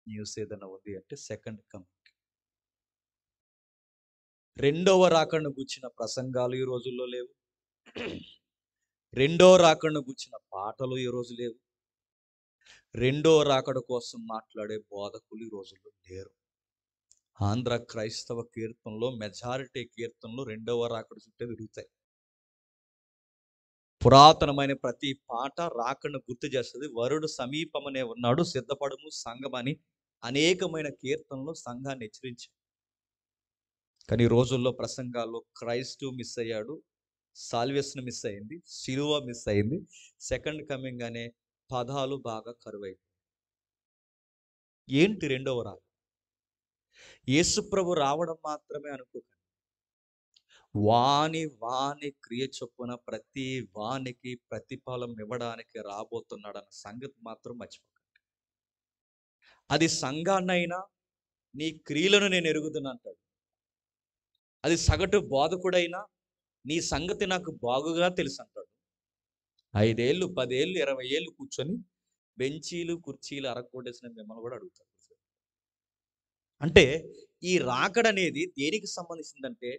News ఏదైనా ఉంది అంటే సెకండ్ కమింగ్. రెండవ రాకడను గూర్చిన ప్రసంగాలు ఈ రోజుల్లో లేవు. రెండో రాకడను గూర్చిన పాటలు ఈ రోజు లేవు. రెండో రాకడ కోసం మాట్లాడే బోధకులు ఈ రోజుల్లో లేరు. ఆంధ్ర క్రైస్తవ కీర్తనలో మెజారిటీ కీర్తనలు రెండవ రాకడ చుట్టే తిరుగుతాయి. పురాతనమైన ప్రతి పాట రాకడను గుర్తు చేస్తుంది. వరుడు సమీపమనే ఉన్నాడు, సిద్ధపడము సంఘమని అనేకమైన కీర్తనలు సంఘాన్ని హెచ్చరించాయి. కానీ ఈ రోజుల్లో ప్రసంగాల్లో క్రైస్తు మిస్ అయ్యాడు, సాల్వేషన్ మిస్ అయింది, సిలువ మిస్ అయింది, సెకండ్ కమింగ్ అనే పదాలు బాగా కరువైపోయాయి. ఏంటి రెండవ రాకడ? యేసుప్రభు రావడం మాత్రమే అనుకోకండి. వాని క్రియ చొప్పున ప్రతి వానికి ప్రతిఫలం ఇవ్వడానికి రాబోతున్నాడన్న సంగతి మాత్రం మర్చిపోకండి. అది సంఘాన్నైనా నీ క్రియలను నేను ఎరుగుతున్నా అంటాడు. అది సగటు బోధకుడైనా నీ సంగతి నాకు బాగుగా తెలుసు అంటాడు. 5 ఏళ్ళు 10 ఏళ్ళు 20 ఏళ్ళు కూర్చొని బెంచీలు కుర్చీలు అరక్కొట్టేసిన మిమ్మల్ని కూడా అడుగుతాడు. అంటే ఈ రాకడ అనేది దేనికి సంబంధించిందంటే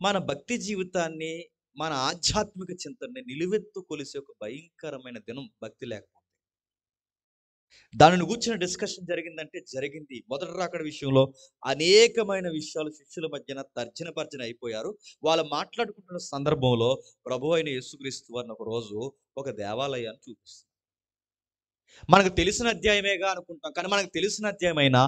మన భక్తి జీవితాన్ని, మన ఆధ్యాత్మిక చింతనని నిలువెత్తు కొలిసే ఒక భయంకరమైన దినం భక్తి లేకపోతే. దానిని కూర్చున్న డిస్కషన్ జరిగిందంటే జరిగింది. మొదటి రాకడ విషయంలో అనేకమైన విషయాలు శిష్యుల మధ్యన తర్జన భర్జన అయిపోయారు. వాళ్ళు మాట్లాడుకుంటున్న సందర్భంలో ప్రభు అయిన యేసుక్రీస్తు వారిని ఒక రోజు ఒక దేవాలయాన్ని చూపిస్తారు. మనకు తెలిసిన అధ్యాయమేగా అనుకుంటాం, కానీ మనకు తెలిసిన అధ్యాయమైనా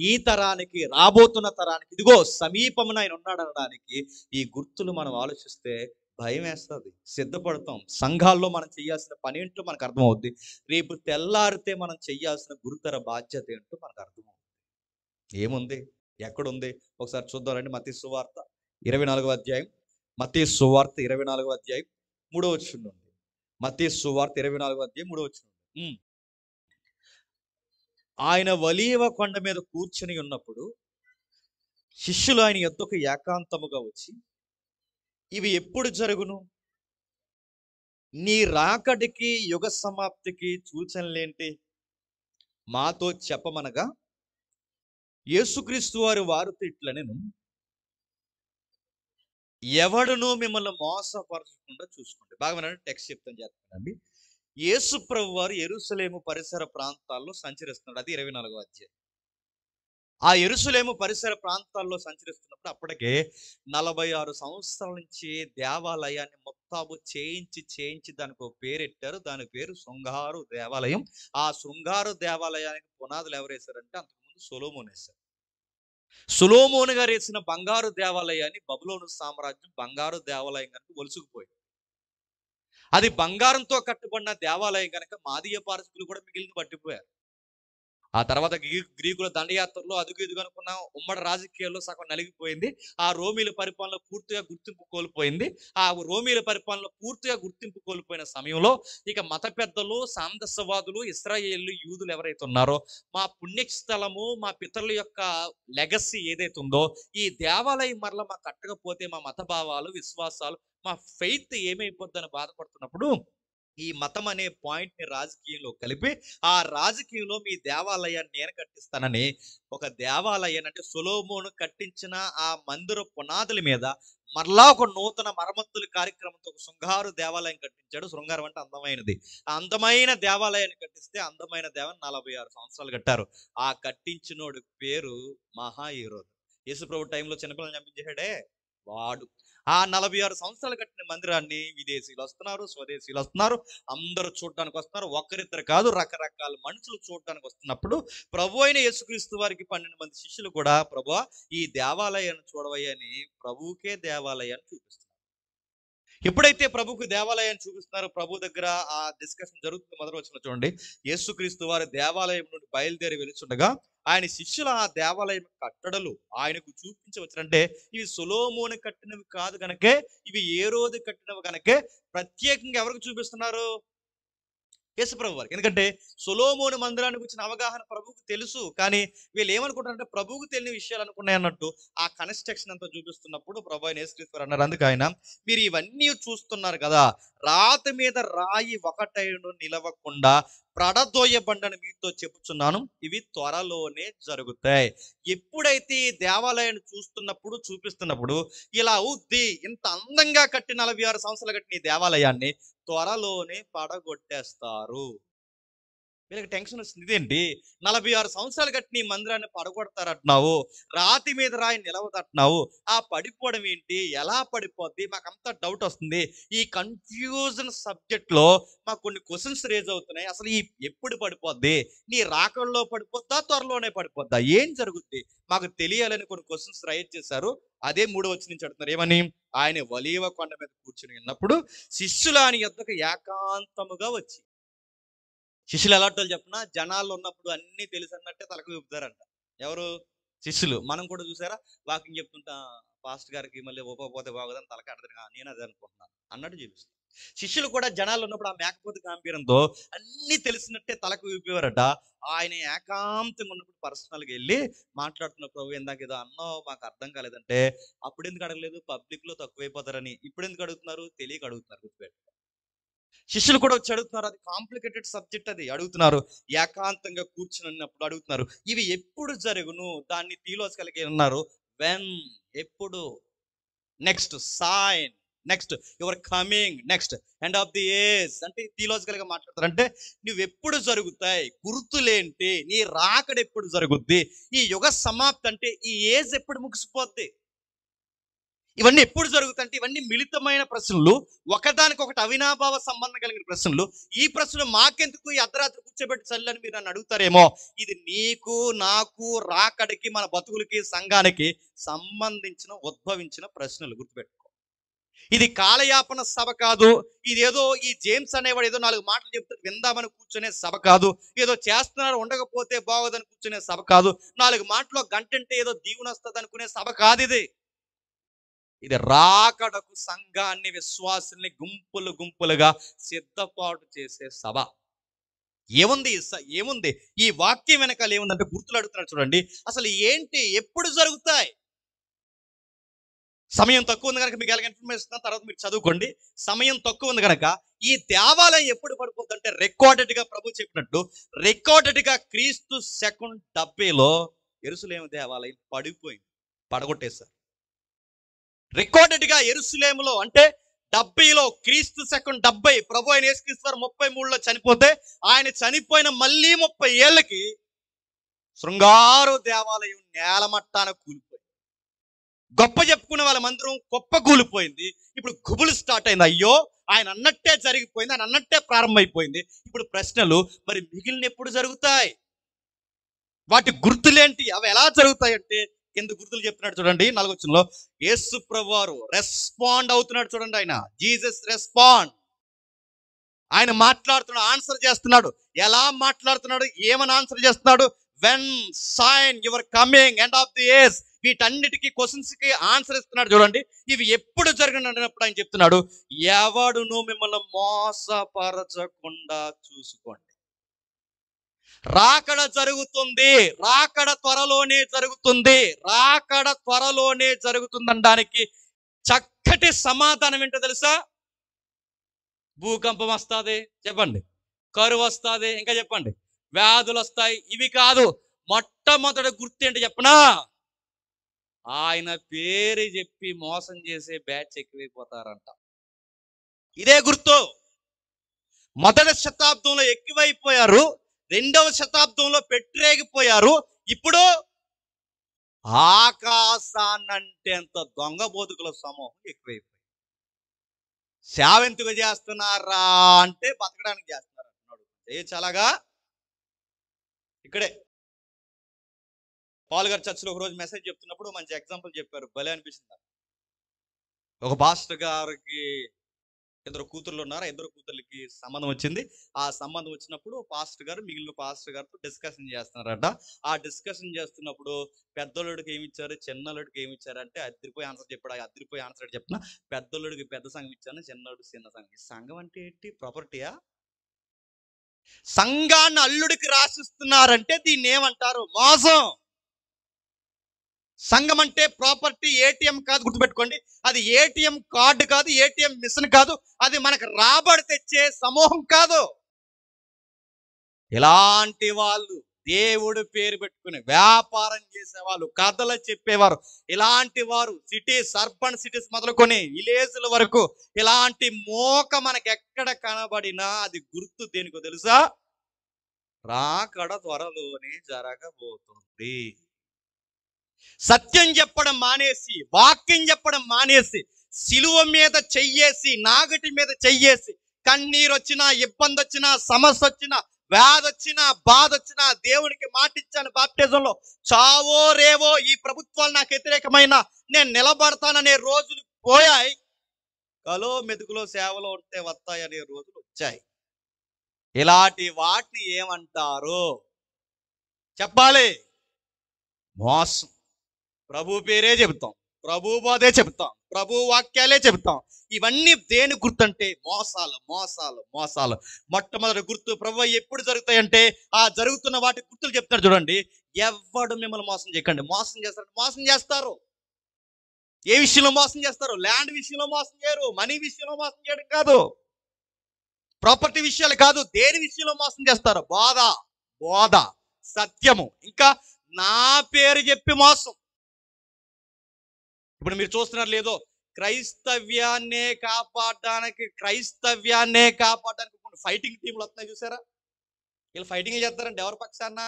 ఈ తరానికి, రాబోతున్న తరానికి ఇదిగో సమీపమున ఆయన ఉన్నాడు అనడానికి ఈ గుర్తులు మనం ఆలోచిస్తే భయం వేస్తుంది, సిద్ధపడతాం. సంఘాల్లో మనం చేయాల్సిన పని ఏంటో మనకు అర్థమవుద్ది. రేపు తెల్లారితే మనం చేయాల్సిన గురుతర బాధ్యత ఏంటో మనకు అర్థమవుతుంది. ఏముంది, ఎక్కడుంది ఒకసారి చూద్దామండి. మత్తయి సువార్త 24వ అధ్యాయం, మత్తయి సువార్త 24వ అధ్యాయం 3వ వచనం నుండి. మత్తయి సువార్త 24వ అధ్యాయం 3వ వచనం. ఆయన ఒలీవ కొండ మీద కూర్చుని ఉన్నప్పుడు శిష్యులు ఆయన యొద్దకు ఏకాంతముగా వచ్చి, ఇవి ఎప్పుడు జరుగును? నీ రాకడికి యుగ సమాప్తికి సూచనలేంటి? మాతో చెప్పమనగా యేసుక్రీస్తు వారితో ఇట్లనెను, ఎవడును మిమ్మల్ని మోసపరచకుండా చూసుకోండి. బాగా వినండి, టెక్స్ట్ చెప్తానండి. యేసు ప్రభు వారు యెరూషలేము పరిసర ప్రాంతాల్లో సంచరిస్తున్నాడు. అది 24వ అధ్యాయం. ఆ యెరూషలేము పరిసర ప్రాంతాల్లో సంచరిస్తున్నప్పుడు అప్పటికే 46 సంవత్సరాల నుంచి దేవాలయాన్ని మొత్తాము చేయించి దానికి ఒక పేరు పెట్టారు. దాని పేరు శృంగారు దేవాలయం. ఆ శృంగారు దేవాలయానికి పునాదులు ఎవరు వేశారంటే అంతకుముందు సొలొమోను వేశారు. సొలొమోను గారు వేసిన బంగారు దేవాలయాన్ని బబులోను సామ్రాజ్యం బంగారు దేవాలయం కనుక ఒలుసుకుపోయింది. అది బంగారంతో కట్టుబడిన దేవాలయం కనుక మాదీయ పారసికులు కూడా మిగిలిన పట్టిపోయారు. ఆ తర్వాత గ్రీకుల దండయాత్రలో అదుగు ఎదుగు అనుకున్న ఉమ్మడి రాజకీయాల్లో సగం నలిగిపోయింది. ఆ రోమీల పరిపాలన పూర్తిగా గుర్తింపు కోల్పోయింది. ఆ రోమీల పరిపాలన పూర్తిగా గుర్తింపు కోల్పోయిన సమయంలో ఇక మత పెద్దలు, సాందస్యవాదులు, ఇశ్రాయేలు యూదులు ఎవరైతే ఉన్నారో, మా పుణ్యస్థలము, మా పితరుల యొక్క లెగసీ ఏదైతే ఉందో, ఈ దేవాలయం మరలా మా కట్టకపోతే మా మత భావాలు, విశ్వాసాలు, మా ఫెయిత్ ఏమైపోద్దని బాధపడుతున్నప్పుడు ఈ మతం అనే పాయింట్ ని రాజకీయంలో కలిపి ఆ రాజకీయంలో మీ దేవాలయాన్ని నేను కట్టిస్తానని ఒక దేవాలయాన్ని, అంటే సొలొమోను కట్టించిన ఆ మందిర పునాదుల మీద మరలా ఒక నూతన మరమ్మతుల కార్యక్రమంతో ఒక శృంగారు దేవాలయం కట్టించాడు. శృంగారం అంటే అందమైనది. ఆ అందమైన దేవాలయాన్ని కట్టిస్తే అందమైన దేవాలయం 46 సంవత్సరాలు కట్టారు. ఆ కట్టించినోడి పేరు మహాహీరోదు. యేసుప్రభు టైంలో చిన్నపిల్లలు చంపించేసాడే వాడు. ఆ 46 సంవత్సరాలు కట్టిన మందిరాన్ని విదేశీయులు వస్తున్నారు, స్వదేశీయులు వస్తున్నారు, అందరూ చూడడానికి వస్తున్నారు. ఒక్కరిద్దరు కాదు, రకరకాల మనుషులు చూడడానికి వస్తున్నప్పుడు ప్రభు అయిన యేసుక్రీస్తు వారికి 12 మంది శిష్యులు కూడా, ప్రభువా ఈ దేవాలయాన్ని చూడవయ్యని ప్రభువుకే దేవాలయాన్ని చూపిస్తున్నారు. ఎప్పుడైతే ప్రభుకు దేవాలయాన్ని చూపిస్తున్నారో ప్రభు దగ్గర ఆ డిస్కషన్ జరుగుతుంది. మొదటి వచనం చూడండి. యేసుక్రీస్తు వారి దేవాలయం నుండి బయలుదేరి వెలుచుండగా ఆయన శిష్యుల ఆ దేవాలయం కట్టడలు ఆయనకు చూపించవచ్చునంటే ఇవి సొలొమోను కట్టినవి కాదు గనకే, ఇవి హేరోదు కట్టినవి గనకే ప్రత్యేకంగా ఎవరికి చూపిస్తున్నారు? యేసుప్రభు వారికి. ఎందుకంటే సొలొమోను మందిరాన్ని గురించిన అవగాహన ప్రభువుకు తెలుసు, కానీ వీళ్ళు ఏమనుకుంటారంటే ప్రభువుకు తెలియని విషయాలు అనుకున్నాయి అన్నట్టు ఆ కన్స్ట్రక్షన్ అంతా చూపిస్తున్నప్పుడు ప్రభు అయిన యేసుక్రీస్తు వారు అన్నారు, అందుకు ఆయన, మీరు ఇవన్నీ చూస్తున్నారు కదా, రాతి మీద రాయి ఒకటైన నిలవకుండా ప్రడదోయబండని మీతో చెప్పుచున్నాను, ఇవి త్వరలోనే జరుగుతాయి. ఎప్పుడైతే ఈ దేవాలయాన్ని చూపిస్తున్నప్పుడు ఇలా అవుద్ది, ఇంత అందంగా కట్టి 46 సంవత్సరాలు కట్టిన ఈ దేవాలయాన్ని త్వరలోనే పడగొట్టేస్తారు. వీళ్ళకి టెన్షన్ వస్తుంది, ఇదేంటి 46 సంవత్సరాలు కట్టిన ఈ మందిరాన్ని పడగొడతారంటున్నావు, రాతి మీద రాయి నిలవదంటున్నావు, ఆ పడిపోవడం ఏంటి, ఎలా పడిపోద్ది, మాకంతా డౌట్ వస్తుంది. ఈ కన్ఫ్యూజన్ సబ్జెక్ట్ లో మాకు కొన్ని క్వశ్చన్స్ రేజ్ అవుతున్నాయి. అసలు ఈ ఎప్పుడు పడిపోద్ది, నీ రాకల్లో పడిపోద్దా, త్వరలోనే పడిపోద్దా, ఏం జరుగుద్ది, మాకు తెలియాలని కొన్ని క్వశ్చన్స్ రైజ్ చేశారు. అదే 3వ వచనం నుంచి అడుగుతున్నారు, ఏమని? ఆయన ఒలీవ కొండ మీద కూర్చుని ఉన్నప్పుడు శిష్యులు ఆయన యొద్దకు ఏకాంతముగా వచ్చి. శిష్యులు ఎలాంటి వాళ్ళు చెప్పిన, జనాల్లో ఉన్నప్పుడు అన్ని తెలుసు అన్నట్టే తలకు ఊపుతారంట. ఎవరు? శిష్యులు. మనం కూడా చూసారా, వాకింగ్ చెప్తుంటా, పాస్ట్ గారికి మళ్ళీ ఒప్పకపోతే బాగోదని తలక అడదగా, నేను అదే అనుకుంటున్నాను అన్నట్టు చూపిస్తాను. శిష్యులు కూడా జనాల్లో ఉన్నప్పుడు ఆ మేకపోతే గాంభీర్యంతో అన్ని తెలిసినట్టే తలకు ఊపేవారట. ఆయన ఏకాంతంగా ఉన్నప్పుడు పర్సనల్గా వెళ్ళి మాట్లాడుతున్న, ప్రభు ఇందాక ఏదో అన్నావు మాకు అర్థం కాలేదంటే, అప్పుడు ఎందుకు అడగలేదు, పబ్లిక్ లో తక్కువైపోతారని. ఇప్పుడు ఎందుకు అడుగుతున్నారు, తెలియక అడుగుతున్నారు. గుర్తుపెట్టు. శిష్యులు కూడా వచ్చి అడుగుతున్నారు, అది కాంప్లికేటెడ్ సబ్జెక్ట్, అది అడుగుతున్నారు. ఏకాంతంగా కూర్చున్నప్పుడు అడుగుతున్నారు, ఇవి ఎప్పుడు జరుగును, దాన్ని థియోలాజికల్గా ఉన్నారు. వెన్, ఎప్పుడు, next sign, next your coming, next end of the age అంటే థియోలాజికల్ గా మాట్లాడతారు. అంటే నువ్వు ఎప్పుడు జరుగుతాయి, గుర్తులేంటి, నీ రాకడ ఎప్పుడు జరుగుద్ది, ఈ యుగ సమాప్తి అంటే ఈ ఏజ్ ఎప్పుడు ముగిసిపోద్ది, ఇవన్నీ ఎప్పుడు జరుగుతాయంటే ఇవన్నీ మిళితమైన ప్రశ్నలు, ఒకదానికొకటి అవినాభావ సంబంధం కలిగిన ప్రశ్నలు. ఈ ప్రశ్నలు మాకెందుకు ఈ అర్ధరాత్రి కూర్చోబెట్టి చల్లని మీరు నన్ను అడుగుతారేమో. ఇది నీకు నాకు రాకడికి మన బతుకులకి సంఘానికి సంబంధించిన ఉద్భవించిన ప్రశ్నలు. గుర్తుపెట్టుకో, ఇది కాలయాపన సభ కాదు. ఇదేదో ఈ జేమ్స్ అనేవాడు ఏదో 4 మాటలు చెప్తాడు విందామని కూర్చునే సభ కాదు. ఏదో చేస్తున్నారు ఉండకపోతే బాగోదని కూర్చునే సభ కాదు. 4 మాటలో గంటంటే ఏదో దీవెన వస్తుంది అనుకునే సభ కాదు ఇది. ఇది రాకడకు సంఘాన్ని, విశ్వాసుల్ని గుంపులు గుంపులుగా సిద్ధపాటు చేసే సభ. ఏముంది ఏముంది ఈ వాక్యం వెనకాల ఏముందంటే గుర్తులు అడుగుతున్నాడు చూడండి. అసలు ఏంటి, ఎప్పుడు జరుగుతాయి? సమయం తక్కువ ఉంది కనుక మీకు ఎలాగ ఇన్ఫర్మేషన్ తర్వాత మీరు చదువుకోండి. సమయం తక్కువ ఉంది కనుక ఈ దేవాలయం ఎప్పుడు పడిపోతుంది అంటే, రికార్డెడ్ గా ప్రభు చెప్పినట్టు రికార్డెడ్ గా క్రీస్తు సెకండ్ 70లో యెరూషలేము దేవాలయం పడిపోయింది, పడగొట్టేశారు. రికార్డెడ్ గా యెరూషలేములో అంటే 70లో, క్రీస్తు సెకండ్ 70, ప్రభు అయిన యేసుక్రీస్తు వారు 33లో చనిపోతే, ఆయన చనిపోయిన మళ్ళీ 30 ఏళ్ళకి శృంగారు దేవాలయం నేలమట్టాన కూలిపోయింది. గొప్ప చెప్పుకునే వాళ్ళ మందిరం గొప్ప కూలిపోయింది. ఇప్పుడు గుబులు స్టార్ట్ అయింది. అయ్యో, ఆయన అన్నట్టే జరిగిపోయింది, ఆయన అన్నట్టే ప్రారంభమైపోయింది. ఇప్పుడు ప్రశ్నలు, మరి మిగిలిన ఎప్పుడు జరుగుతాయి, వాటి గుర్తులేంటి, అవి ఎలా జరుగుతాయి అంటే కింద గుర్తులు చెప్తున్నాడు చూడండి. 4వ వచనంలో యేసు ప్రభువారు రెస్పాండ్ అవుతున్నాడు చూడండి. ఆయన జీసస్ రెస్పాండ్, ఆయన మాట్లాడుతున్నాడు, ఆన్సర్ చేస్తున్నాడు. ఎలా మాట్లాడుతున్నాడు, ఏమని ఆన్సర్ చేస్తున్నాడు? When, sign, your coming, end of the age, వీటన్నిటికీ క్వశ్చన్స్ కి ఆన్సర్ ఇస్తున్నాడు చూడండి. ఇవి ఎప్పుడు జరిగినప్పుడు ఆయన చెప్తున్నాడు, ఎవడును మిమ్మల్ని మోసపరచకుండా చూసుకోండి. రాకడ జరుగుతుంది, రాకడ త్వరలోనే జరుగుతుంది, రాకడ త్వరలోనే జరుగుతుందనడానికి చక్కటి సమాధానం ఏంటో తెలుసా? భూకంపం వస్తుంది, చెప్పండి. కరువు వస్తుంది, ఇంకా చెప్పండి. వ్యాధులు వస్తాయి, ఇవి కాదు. మొట్టమొదటి గుర్తు ఏంటి చెప్పనా? ఆయన పేరు చెప్పి మోసం చేసే బ్యాచ్ ఎక్కువైపోతారంట. ఇదే గుర్తు. మొదటి శతాబ్దంలో ఎక్కువైపోయారు, 2వ శతాబ్దంలో పెట్టిరేగిపోయారు. ఇప్పుడు ఆకాశాన్నంటే అంత దొంగ బోధకుల సమూహం ఎక్కువైపోయింది. సేవెందుకు చేస్తున్నారా అంటే బతకడానికి చేస్తున్నారు అంటున్నాడు. చాలాగా ఇక్కడే పాల్ గారు చర్చిలో ఒక రోజు మెసేజ్ చెప్తున్నప్పుడు మంచి ఎగ్జాంపుల్ చెప్పారు, భలే అనిపిస్తుంది. ఒక పాస్టర్ గారికి 2 కూతుర్లు ఉన్నారు. 2 కూతుర్లకి సంబంధం వచ్చింది. ఆ సంబంధం వచ్చినప్పుడు పాస్టర్ గారు మిగిలిన పాస్టర్ గారితో డిస్కషన్ చేస్తున్నారట. ఆ డిస్కషన్ చేస్తున్నప్పుడు పెద్దోళ్ళుడికి ఏమి ఇచ్చారు, చిన్నోళ్ళుడికి ఏమి ఇచ్చారు అంటే అదిరిపోయి ఆన్సర్ చెప్పాడు. ఆ అదిరిపోయి ఆన్సర్ చెప్తున్నా, పెద్దోళ్ళుడికి పెద్ద సంఘం ఇచ్చాను, చిన్నోడికి చిన్న సంఘం. సంఘం అంటే ఏంటి, ప్రాపర్టీయా? సంఘాన్ని అల్లుడికి రాసిస్తున్నారంటే దీన్ని ఏమంటారు? మోసం. సంఘం అంటే ప్రాపర్టీ, ఏటీఎం కాదు, గుర్తుపెట్టుకోండి. అది ఏటీఎం కార్డు కాదు, ఏటీఎం మిషన్ కాదు. అది మనకు రాబడి తెచ్చే సమూహం కాదు. ఇలాంటి వాళ్ళు దేవుడు పేరు పెట్టుకుని వ్యాపారం చేసేవాళ్ళు, కథలు చెప్పేవారు, ఇలాంటి వారు సిటీస్, అర్బన్ సిటీస్ మొదలుకొని విలేజ్ల వరకు ఇలాంటి మోక మనకి ఎక్కడ కనబడినా అది గుర్తు దేనికో తెలుసా? రాకడ త్వరలోనే జరగబోతుంది. సత్యం చెప్పడం మానేసి, వాక్యం చెప్పడం మానేసి, సిలువ మీద చెయ్యేసి, నాగటి మీద చెయ్యేసి, కన్నీరు వచ్చినా, ఇబ్బంది వచ్చినా, సమస్య వచ్చినా, వ్యాధి వచ్చినా, బాధ వచ్చినా, దేవునికి మాటిచ్చాను బాప్టిజంలో, చావో రేవో ఈ ప్రభుత్వాలు నాకు వ్యతిరేకమైన నేను నిలబడతాననే రోజులు పోయాయి. కలో మెతుకులో సేవలో ఉంటే వస్తాయనే రోజులు వచ్చాయి. ఇలాంటి వాటిని ఏమంటారు చెప్పాలి? మోసం. ప్రభు పేరే చెబుతాం, ప్రభు బోధే చెబుతాం, ప్రభు వాక్యాలే చెబుతాం. ఇవన్నీ దేని గుర్తు అంటే మోసాలు, మోసాలు, మోసాలు. మొట్టమొదటి గుర్తు ప్రభు ఎప్పుడు జరుగుతాయంటే ఆ జరుగుతున్న వాటి గుర్తులు చెప్తారు చూడండి. ఎవడు మిమ్మల్ని మోసం చేయకండి. మోసం చేస్తారు, మోసం చేస్తారు. ఏ విషయంలో మోసం చేస్తారు? ల్యాండ్ విషయంలో మోసం చేయరు, మనీ విషయంలో మోసం చేయడం కాదు, ప్రాపర్టీ విషయాలు కాదు, దేని విషయంలో మోసం చేస్తారు? బోధ, బోధ, సత్యము, ఇంకా నా పేరు చెప్పి మోసం. ఇప్పుడు మీరు చూస్తున్నారు లేదో, క్రైస్తవ్యాన్నే కాపాడడానికి ఫైటింగ్ టీంలు వస్తున్నాయి చూసారా? వీళ్ళు ఫైటింగ్ చేస్తారంటే ఎవరి పక్షాన?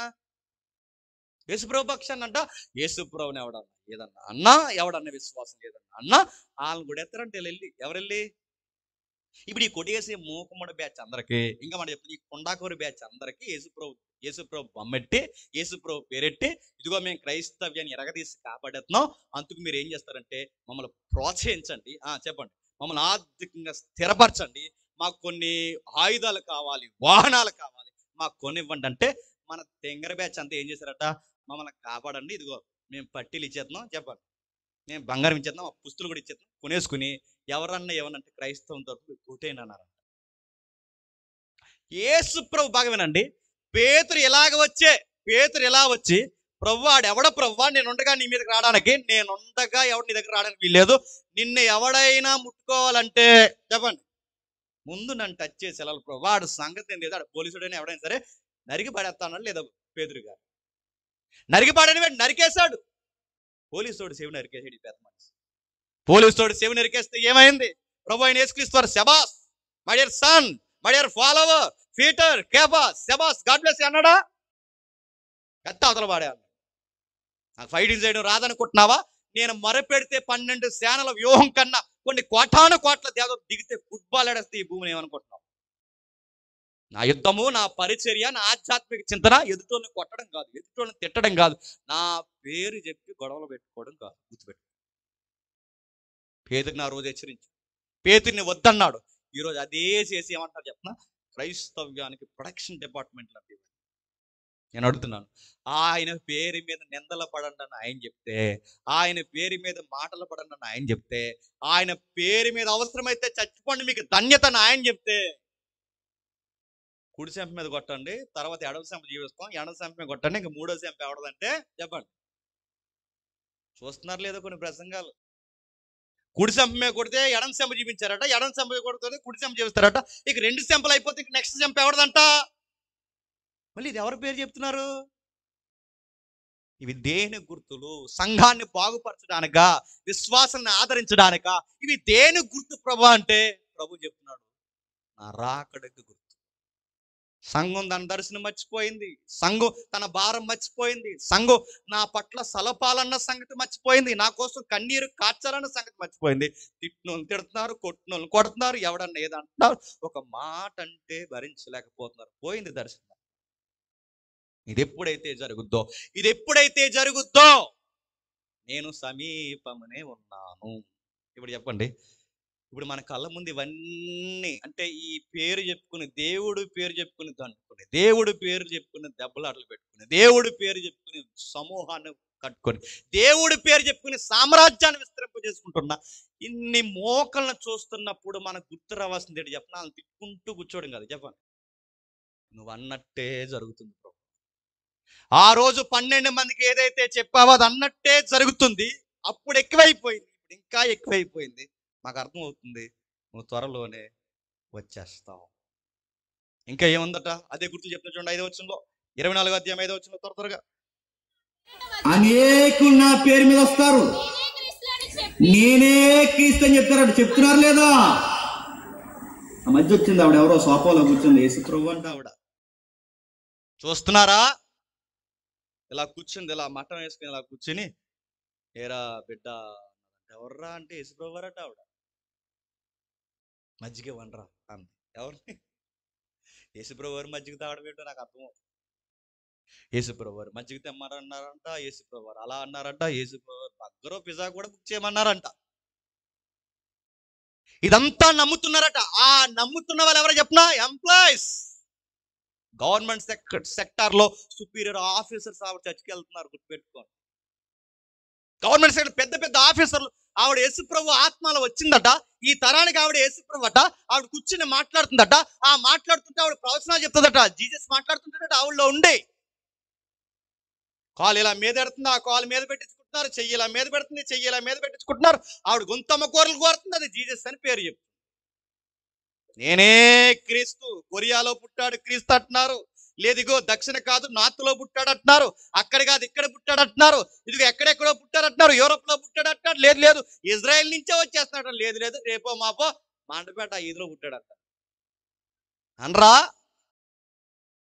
యేసుప్రభు పక్షాన అంట. యేసుప్రభుని ఎవడన్నా ఏదన్నా అన్నా, ఎవడన్నా విశ్వాసం లేదన్నా అన్నా, వాళ్ళని కూడా ఎత్తారంటే వెళ్ళి ఎవరెళ్ళి. ఇప్పుడు ఈ కొట్టేసి మూకుమ్మడి బ్యాచ్ అందరికి, ఇంకా మనం చెప్తాం ఈ కొండాకూరి బ్యాచ్ అందరికి యేసుప్రభు బొమ్మెట్టి, యేసుప్రభు పేరెట్టి, ఇదిగో మేము క్రైస్తవ్యాన్ని ఎరగదీసి కాపాడేస్తున్నాం, అందుకు మీరు ఏం చేస్తారంటే మమ్మల్ని ప్రోత్సహించండి, చెప్పండి, మమ్మల్ని ఆర్థికంగా స్థిరపరచండి, మాకు కొన్ని ఆయుధాలు కావాలి, వాహనాలు కావాలి, మాకు కొనివ్వండి అంటే మన తెంగర బ్యాచ్ అంతా ఏం చేశారట? మమ్మల్ని కాపాడండి, ఇదిగో మేము పట్టీలు ఇచ్చేస్తున్నాం, చెప్పండి, మేము బంగారం ఇచ్చేద్దాం, పుస్తులు కూడా ఇచ్చేద్దాం, కొనేసుకుని ఎవరన్నా ఏమనంటే క్రైస్తవం తరపు కోటేనన్నారంట. యేసుప్రభు బాగా వినండి, పేతురు ఎలా వచ్చి ప్రభు ఆడెవడ ప్రభు నేను ఉండగా నీ మీదకి రావడానికి, నేనుండగా ఎవడు నీ దగ్గర రావడానికి వీల్లేదు, నిన్ను ఎవడైనా ముట్టుకోవాలంటే చెప్పండి ముందు నన్ను టచ్ చేసి వెళ్ళాలి ప్రభు. వాడు సంగతి ఏం లేదు, ఆడు పోలీసుడైనా ఎవడైనా సరే నరికి పడేస్తానని లేదా పేతురు గారు నరికి పడని వాడు నరికేశాడు. పోలీసుడు చెవి నరికేసాడు. ఈ పెద్ద మనిషి పోలీసుడు చెవి నరికేస్తే ఏమైంది? ప్రభు అయిన యేసుక్రీస్తు వారు శబాస్ my dear son, my dear follower Peter, Cephas, శబాస్, గాడ్ బ్లెస్ అన్నాడా? పెద్ద అవతల వాడే అన్నాడు. నాకు ఫైటింగ్ చేయడం రాదనుకుంటున్నావా? నేను మొరపెడితే 12 సేనల వ్యూహం కన్నా కొన్ని కోటాను కోట్ల దేవతలు దిగితే ఫుట్బాల్ ఆడేస్తే ఈ భూమిని ఏమనుకుంటున్నావు? నా యుద్ధము, నా పరిచర్య, నా ఆధ్యాత్మిక చింతన ఎదుటోళ్ళని కొట్టడం కాదు, ఎదుటోళ్ళని తిట్టడం కాదు, నా పేరు చెప్పి గొడవలు పెట్టుకోవడం కాదు. గుర్తుపెట్టు. పేతురిని ఆ రోజు హెచ్చరించి పేతురిని వద్దన్నాడు. ఈరోజు అదే చేసి ఏమంటారు చెప్పిన? క్రైస్తవ్యానికి ప్రొడక్షన్ డిపార్ట్మెంట్ లాంటివి. నేను అడుగుతున్నాను, ఆయన పేరు మీద నిందలు పడండి అని ఆయన చెప్తే, ఆయన పేరు మీద మాటలు పడండి అని ఆయన చెప్తే, ఆయన పేరు మీద అవసరమైతే చచ్చిపోండి మీకు ధన్యత అని ఆయన చెప్తే, కుడి సెంప మీద కొట్టండి, తర్వాత ఎడవ సెంప జీవిస్తాం, ఎడవ సెంప మీద కొట్టండి, ఇంకా మూడో సెంప ఎవడదంటే చెప్పండి. చూస్తున్నారు లేదో కొన్ని ప్రసంగాలు, కుడి సెంప మీద కొడితే ఎడం సెంప చూపించారట, ఎడం సెంప కొడితే కుడి సెంప చూపిస్తారట, ఇక 2 సెంపలు అయిపోతే ఇక నెక్స్ట్ సెంప ఎవడదంట. మళ్ళీ ఇది ఎవరి పేరు చెప్తున్నారు? ఇవి దేని గుర్తులు? సంఘాన్ని బాగుపరచడానిక, విశ్వాసాన్ని ఆదరించడానిక? ఇవి దేని గుర్తు ప్రభు అంటే ప్రభు చెప్తున్నాడు, నా రాకడకు గుర్తు. సంఘం తన దర్శనం మర్చిపోయింది, సంఘం తన భారం మర్చిపోయింది, సంఘం నా పట్ల సలపాలన్న సంగతి మర్చిపోయింది, నా కోసం కన్నీరు కార్చాలన్న సంగతి మర్చిపోయింది. తిట్టినోళ్ళు తిడుతున్నారు, కొట్టినోళ్ళు కొడుతున్నారు, ఎవడన్నా ఏదంటున్నారు, ఒక మాట అంటే భరించలేకపోతున్నారు. పోయింది దర్శనం. ఇది ఎప్పుడైతే జరుగుద్దో నేను సమీపమునే ఉన్నాను. ఇప్పుడు చెప్పండి, ఇప్పుడు మన కళ్ళ ముందు ఇవన్నీ అంటే ఈ పేరు చెప్పుకుని, దేవుడు పేరు చెప్పుకుని దండుకుని, దేవుడు పేరు చెప్పుకుని దెబ్బలాటలు పెట్టుకుని, దేవుడు పేరు చెప్పుకుని సమూహాన్ని కట్టుకొని, దేవుడి పేరు చెప్పుకుని సామ్రాజ్యాన్ని విస్తరింపజేసుకుంటున్నా ఇన్ని మోకలను చూస్తున్నప్పుడు మనకు గుర్తు రావాల్సింది ఏంటి చెప్పిన? వాళ్ళని తిట్టుకుంటూ కూర్చోవడం కాదు. చెప్పండి, నువ్వు అన్నట్టే జరుగుతుంది. ఆ రోజు 12 మందికి ఏదైతే చెప్పావో అది అన్నట్టే జరుగుతుంది. అప్పుడు ఎక్కువైపోయింది, ఇప్పుడు ఇంకా ఎక్కువైపోయింది. మాకు అర్థమవుతుంది, నువ్వు త్వరలోనే వచ్చేస్తావు. ఇంకా ఏముందట, అదే గుర్తు చెప్తున్నా చూడండి 5వ వచనంలో, 24వ అధ్యాయం 5వ వచనంలో త్వరగా. అనేకులు నా పేరు మీద వస్తారు, నేనే క్రీస్తు అని చెప్తారట. చెప్తున్నారు లేదా? ఆ మధ్య వచ్చింది ఆవిడ, ఎవరో సోఫాలో కూర్చుంది, యేసు ప్రభు అంట ఆవిడ. చూస్తున్నారా? ఇలా కూర్చుంది, ఇలా మఠం వేసుకుని ఇలా కూర్చుని, ఏరా బిడ్డ ఎవర్రా అంటే యేసుప్రభు వారట ఆవిడ. మజ్జిగ ఇవ్వండిరా అంది. ఎవరిని? యేసుప్రభు వారు మజ్జిగ తాగడం ఏంటో నాకు అర్థం. యేసుప్రభు వారు మజ్జిగ తెమ్మన్నారంట, యేసుప్రభు వారు అలా అన్నారంట, యేసుప్రభు వారు బర్గరో పిజ్జా కూడా బుక్ చేయమన్నారంట. ఇదంతా నమ్ముతున్నారట. ఆ నమ్ముతున్న వాళ్ళు ఎవరో చెప్పనా? ఎంప్లాయీస్. గవర్నమెంట్ సెక్టార్ లో సుపీరియర్ ఆఫీసర్స్ ఆవిడ చర్చికి వెళ్తున్నారు, గుర్తుపెట్టుకోండి. గవర్నమెంట్ సెక్టర్ పెద్ద పెద్ద ఆఫీసర్లు. ఆవిడ యేసుప్రభు ఆత్మలో వచ్చిందట. ఈ తరానికి ఆవిడ యేసుప్రభు అట. ఆవిడ కూర్చుని మాట్లాడుతుందట. ఆ మాట్లాడుతుంటే ఆవిడ ప్రవచనాలు చెప్తుందట. జీసస్ మాట్లాడుతుంటాడట ఆవిడలో ఉండే. కాలు ఇలా మీద పెడుతుంది, ఆ కాలు మీద పెట్టించుకుంటున్నారు. చెయ్యి ఇలా మీద పెడుతుంది, చెయ్యి ఇలా మీద పెట్టించుకుంటున్నారు. ఆవిడ గొంతమ్మ కూరలు కోరుతుంది, అది జీసస్ అని పేరు చెప్తుంది. నేనే క్రీస్తు, కొరియాలో పుట్టాడు క్రీస్తు అంటున్నారు. లేదు ఇగో దక్షిణ కాదు నార్త్లో పుట్టాడు అంటున్నారు. అక్కడ కాదు ఇక్కడ పుట్టాడు అంటున్నారు. ఇదిగో ఎక్కడెక్కడో పుట్టాడు అంటున్నారు. యూరోప్ లో పుట్టాడు అంటున్నారు. లేదు లేదు ఇజ్రాయెల్ నుంచే వచ్చేస్తున్నాడు. లేదు లేదు రేపో మాపో మండపేట ఈదులో పుట్టాడు అంట అనరా.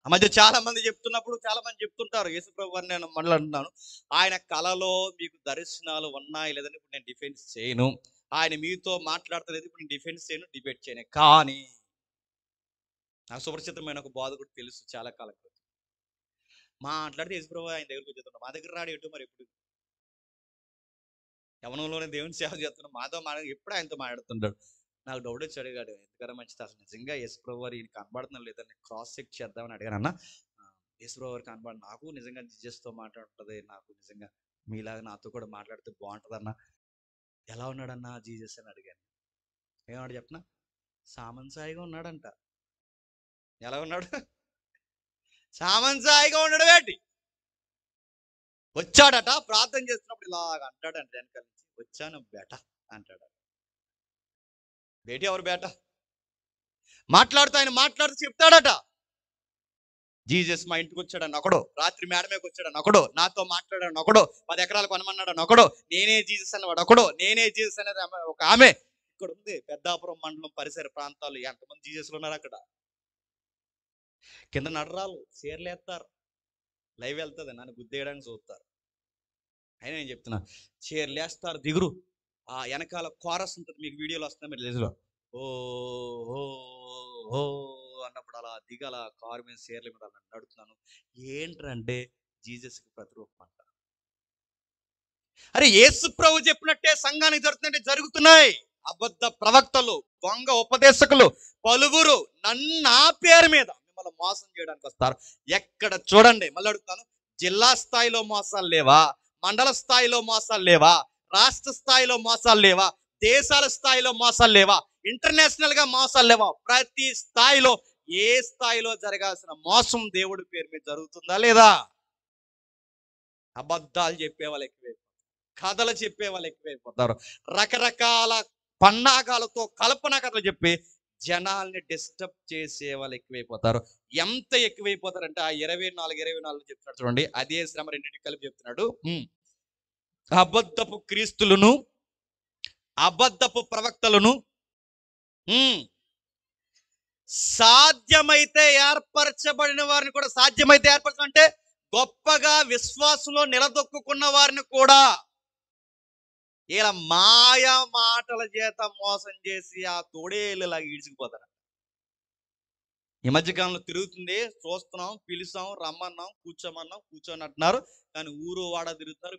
ఆ మధ్య చాలా మంది చెప్తున్నప్పుడు చాలా మంది చెప్తుంటారు, యేసుప్రభు వారిని నేను మళ్ళీ అంటున్నాను, ఆయన కళలో మీకు దర్శనాలు ఉన్నాయి లేదని ఇప్పుడు నేను డిఫెన్స్ చేయను. ఆయన మీతో మాట్లాడతలేదు, ఇప్పుడు నేను డిఫెన్స్ చేయను, డిబేట్ చేయను. కానీ నాకు సుపరిచితమైన ఒక బోధకుడు తెలుసు, చాలా కాలం క్రితం మాట్లాడితే యేసుప్రభు ఆయన దగ్గరికి వచ్చేస్తున్నాడు. మా దగ్గర రాడు ఎటు మరి, ఎప్పుడు యవనంలోనే దేవుని సేవ చేస్తున్నాడు, ఎప్పుడు ఆయనతో మాట్లాడుతుంటాడు. నాకు డౌట్ వచ్చి అడిగాడు, ఎందుకన్నా మంచిది అసలు నిజంగా యేసుప్రభు వారు ఈయన కనబడుతున్నా లేదని క్రాస్ చెక్ చేద్దామని అడిగాను. అన్న యేసుప్రభు వారు కనబడి నాకు నిజంగా జీజస్తో మాట్లాడుతుంది, నాకు నిజంగా మీలాగా నాతో కూడా మాట్లాడితే బాగుంటుంది అన్న, ఎలా ఉన్నాడన్నా జీజస్ అని అడిగాను. ఏమన్నాడు చెప్పనా? సామంసాయిగా ఉన్నాడంట. ఎలా ఉన్నాడు? సామంసాయిగా ఉన్నాడు. ఏంటి వచ్చాడట, ప్రార్థన చేస్తున్నప్పుడు ఇలాగ అంటాడంట, వెనకాల నుంచి వచ్చాను బేట అంటాడు. బేటి ఎవరు బేట? మాట్లాడుతూ ఆయన మాట్లాడుతూ చెప్తాడట, జీజస్ మా ఇంటికి వచ్చాడని ఒకడు, రాత్రి మేడమేకి వచ్చాడని ఒకడు, నాతో మాట్లాడాడని ఒకడు, 10 ఎకరాలు కొనమన్నాడని ఒకడు, నేనే జీజస్ అన్నవాడు ఒకడు, నేనే జీజస్ అనేది ఒక ఆమె. ఇక్కడ ఉంది పెద్దాపురం మండలం పరిసర ప్రాంతాలు ఎంతమంది జీజస్లు ఉన్నారు అక్కడ. కింద నడరాలు చీరలేస్తారు, లైవ్ వెళ్తుంది, నన్ను గుద్దేయడానికి చూస్తారు. అయినా నేను చెప్తున్నా, చీరలేస్తారు దిగురు, ఆ వెనకాల కోరస్ ఉంటుంది, మీకు వీడియోలు వస్తున్నాయి మీరు లేదు, ఓ ఓ ఓ అన్నప్పుడు అలా దిగల కారు మీద చీరల మీద అలా నడుతున్నాను. ఏంటంటే జీసస్కి ప్రతిరూపం అంట. అరే యేసు ప్రభు చెప్పినట్టే సంఘానికి జరుగుతుందంటే జరుగుతున్నాయి. అబద్ధ ప్రవక్తలు, దొంగ ఉపదేశకులు పలువురు నా పేరు మీద మిమ్మల్ని మోసం చేయడానికి వస్తారు. ఎక్కడ చూడండి, మళ్ళీ అడుగుతాను, జిల్లా స్థాయిలో మోసాలు లేవా? మండల స్థాయిలో మోసాలు లేవా? రాష్ట్ర స్థాయిలో మోసాలు లేవా? దేశాల స్థాయిలో మోసాలు లేవా? ఇంటర్నేషనల్ గా మోసాలు లేవా? ప్రతి స్థాయిలో, ఏ స్థాయిలో జరగాల్సిన మోసం దేవుడి పేరు మీద జరుగుతుందా లేదా? అబద్ధాలు చెప్పే వాళ్ళు ఎక్కువైపోతారు, కథలు చెప్పే వాళ్ళు ఎక్కువైపోతారు, రకరకాల పన్నాగాలతో కల్పన కథలు చెప్పి జనాల్ని డిస్టర్బ్ చేసే వాళ్ళు ఎక్కువైపోతారు. ఎంత ఎక్కువైపోతారంటే ఆ 24 చెప్తున్నాడు చూడండి, అదే శ్రమ రెండింటికి కలిపి చెప్తున్నాడు. అబద్ధపు క్రీస్తులను, అబద్ధపు ప్రవక్తలను సాధ్యమైతే ఏర్పరచబడిన వారిని కూడా, సాధ్యమైతే ఏర్పరచడం అంటే గొప్పగా విశ్వాసంలో నిలదొక్కున్న వారిని కూడా ఇలా మాయా మాటల చేత మోసం చేసి ఆ తోడేళ్ళలాగా ఈడ్చుకుపోతారు. ఈ మధ్యకాలంలో తిరుగుతుంది, చూస్తున్నాం, పిలుస్తాం, రమ్మన్నాం, కూర్చోమన్నాం, కూర్చొని అంటున్నారు. కానీ ఊరు వాడ తిరుగుతారు.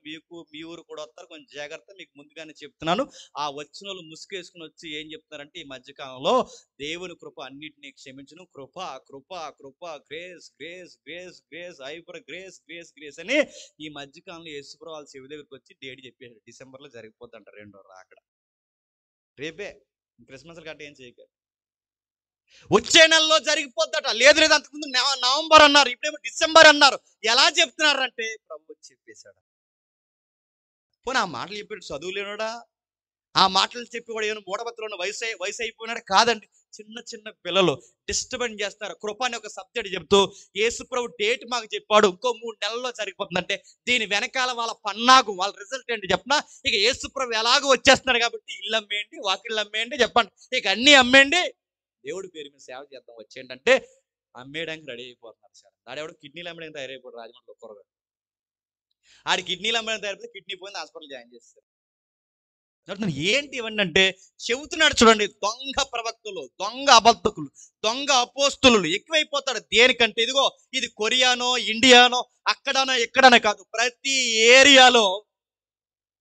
మీ ఊరు కూడా వస్తారు, కొంచెం జాగ్రత్త, మీకు ముందుగానే చెప్తున్నాను. ఆ వచ్చిన వాళ్ళు ముసుగేసుకుని వచ్చి ఏం చెప్తున్నారంటే, ఈ మధ్యకాలంలో దేవుని కృప అన్నిటినీ క్షమించును, కృప కృప కృప, grace grace grace grace, hyper grace grace grace అని ఈ మధ్యకాలంలో యేసుప్రభు వాళ్ళ చెవి దగ్గరికి వచ్చి డేట్ చెప్పేశారు. డిసెంబర్లో జరిగిపోతుంట, 2వ రాకడ రేపే. క్రిస్మస్ గట్ట ఏం చేయగలరు, వచ్చే నెలలో జరిగిపోద్దట. లేదు లేదు అంతకుముందు నవంబర్ అన్నారు, ఇప్పుడేమో డిసెంబర్ అన్నారు. ఎలా చెప్తున్నారంటే ప్రభు చెప్పేశాడు. పోనీ ఆ మాటలు చెప్పాడు చదువు లేనాడా? ఆ మాటలు చెప్పేవాడు ఏమైనా మూఢభక్తులు ఉన్న వయసు అయిపోయినాడు కాదండి. చిన్న చిన్న పిల్లలు డిస్టర్బెన్స్ చేస్తున్నారు. కృప అని ఒక సబ్జెక్ట్ చెప్తూ యేసుప్రభు డేట్ మాకు చెప్పాడు, ఇంకో 3 నెలల్లో జరిగిపోతుందంటే దీని వెనకాల వాళ్ళ పన్నాగు, వాళ్ళ రిజల్ట్ ఏంటి చెప్పినా, ఇక యేసుప్రభు ఎలాగో వచ్చేస్తున్నారు కాబట్టి ఇల్లు అమ్మేయండి, వాకిళ్ళు అమ్మేయండి, చెప్పండి ఇక అన్నీ అమ్మేయండి, దేవుడి పేరు మీద సేవ చేద్దాం వచ్చేయండి అంటే అమ్మేయడానికి రెడీ అయిపోతున్నారు సార్. ఆడెవడు కిడ్నీలు అమ్మడానికి తయారైపోయాడు రాజమండ్రిలో కూరగాయలు. ఆడి కిడ్నీలు అమ్మడానికి తయారైపోతే కిడ్నీ పోయింది, హాస్పిటల్ జాయిన్ చేస్తారు. ఏంటి ఇవన్నీ అంటే చెబుతున్నాడు చూడండి, దొంగ ప్రవక్తలు, దొంగ అబద్ధకులు, దొంగ అపోస్తులు ఎక్కువైపోతాడు. దేనికంటే ఇదిగో ఇది కొరియానో ఇండియానో అక్కడనో ఎక్కడనో కాదు, ప్రతి ఏరియాలో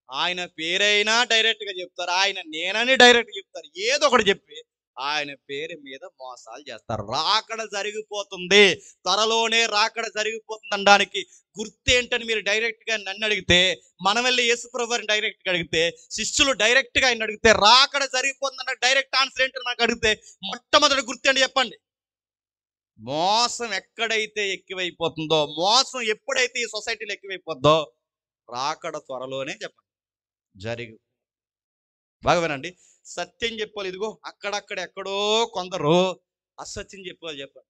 ఆయన పేరైనా డైరెక్ట్ గా చెప్తారు, ఆయన నేనని డైరెక్ట్ చెప్తారు, ఏదో ఒకటి చెప్పి ఆయన పేరు మీద మోసాలు చేస్తారు. రాకడ జరిగిపోతుంది, త్వరలోనే రాకడ జరిగిపోతుంది అనడానికి గుర్తేంటని మీరు డైరెక్ట్ గా నన్ను అడిగితే, మనం వెళ్ళి యేసుప్రభు వారిని డైరెక్ట్ గా అడిగితే, శిష్యులు డైరెక్ట్ గా ఆయన అడిగితే, రాకడ జరిగిపోతుందన్న డైరెక్ట్ ఆన్సర్ ఏంటని నాకు అడిగితే మొట్టమొదటి గుర్తేంటి చెప్పండి? మోసం ఎక్కడైతే ఎక్కువైపోతుందో, మోసం ఎప్పుడైతే ఈ సొసైటీలో ఎక్కువైపోతుందో రాకడ త్వరలోనే చెప్పండి జరిగి. బాగా వినండి, సత్యం చెప్పాలి. ఇదిగో అక్కడక్కడ ఎక్కడో కొందరు అసత్యం చెప్పాలి. చెప్పండి,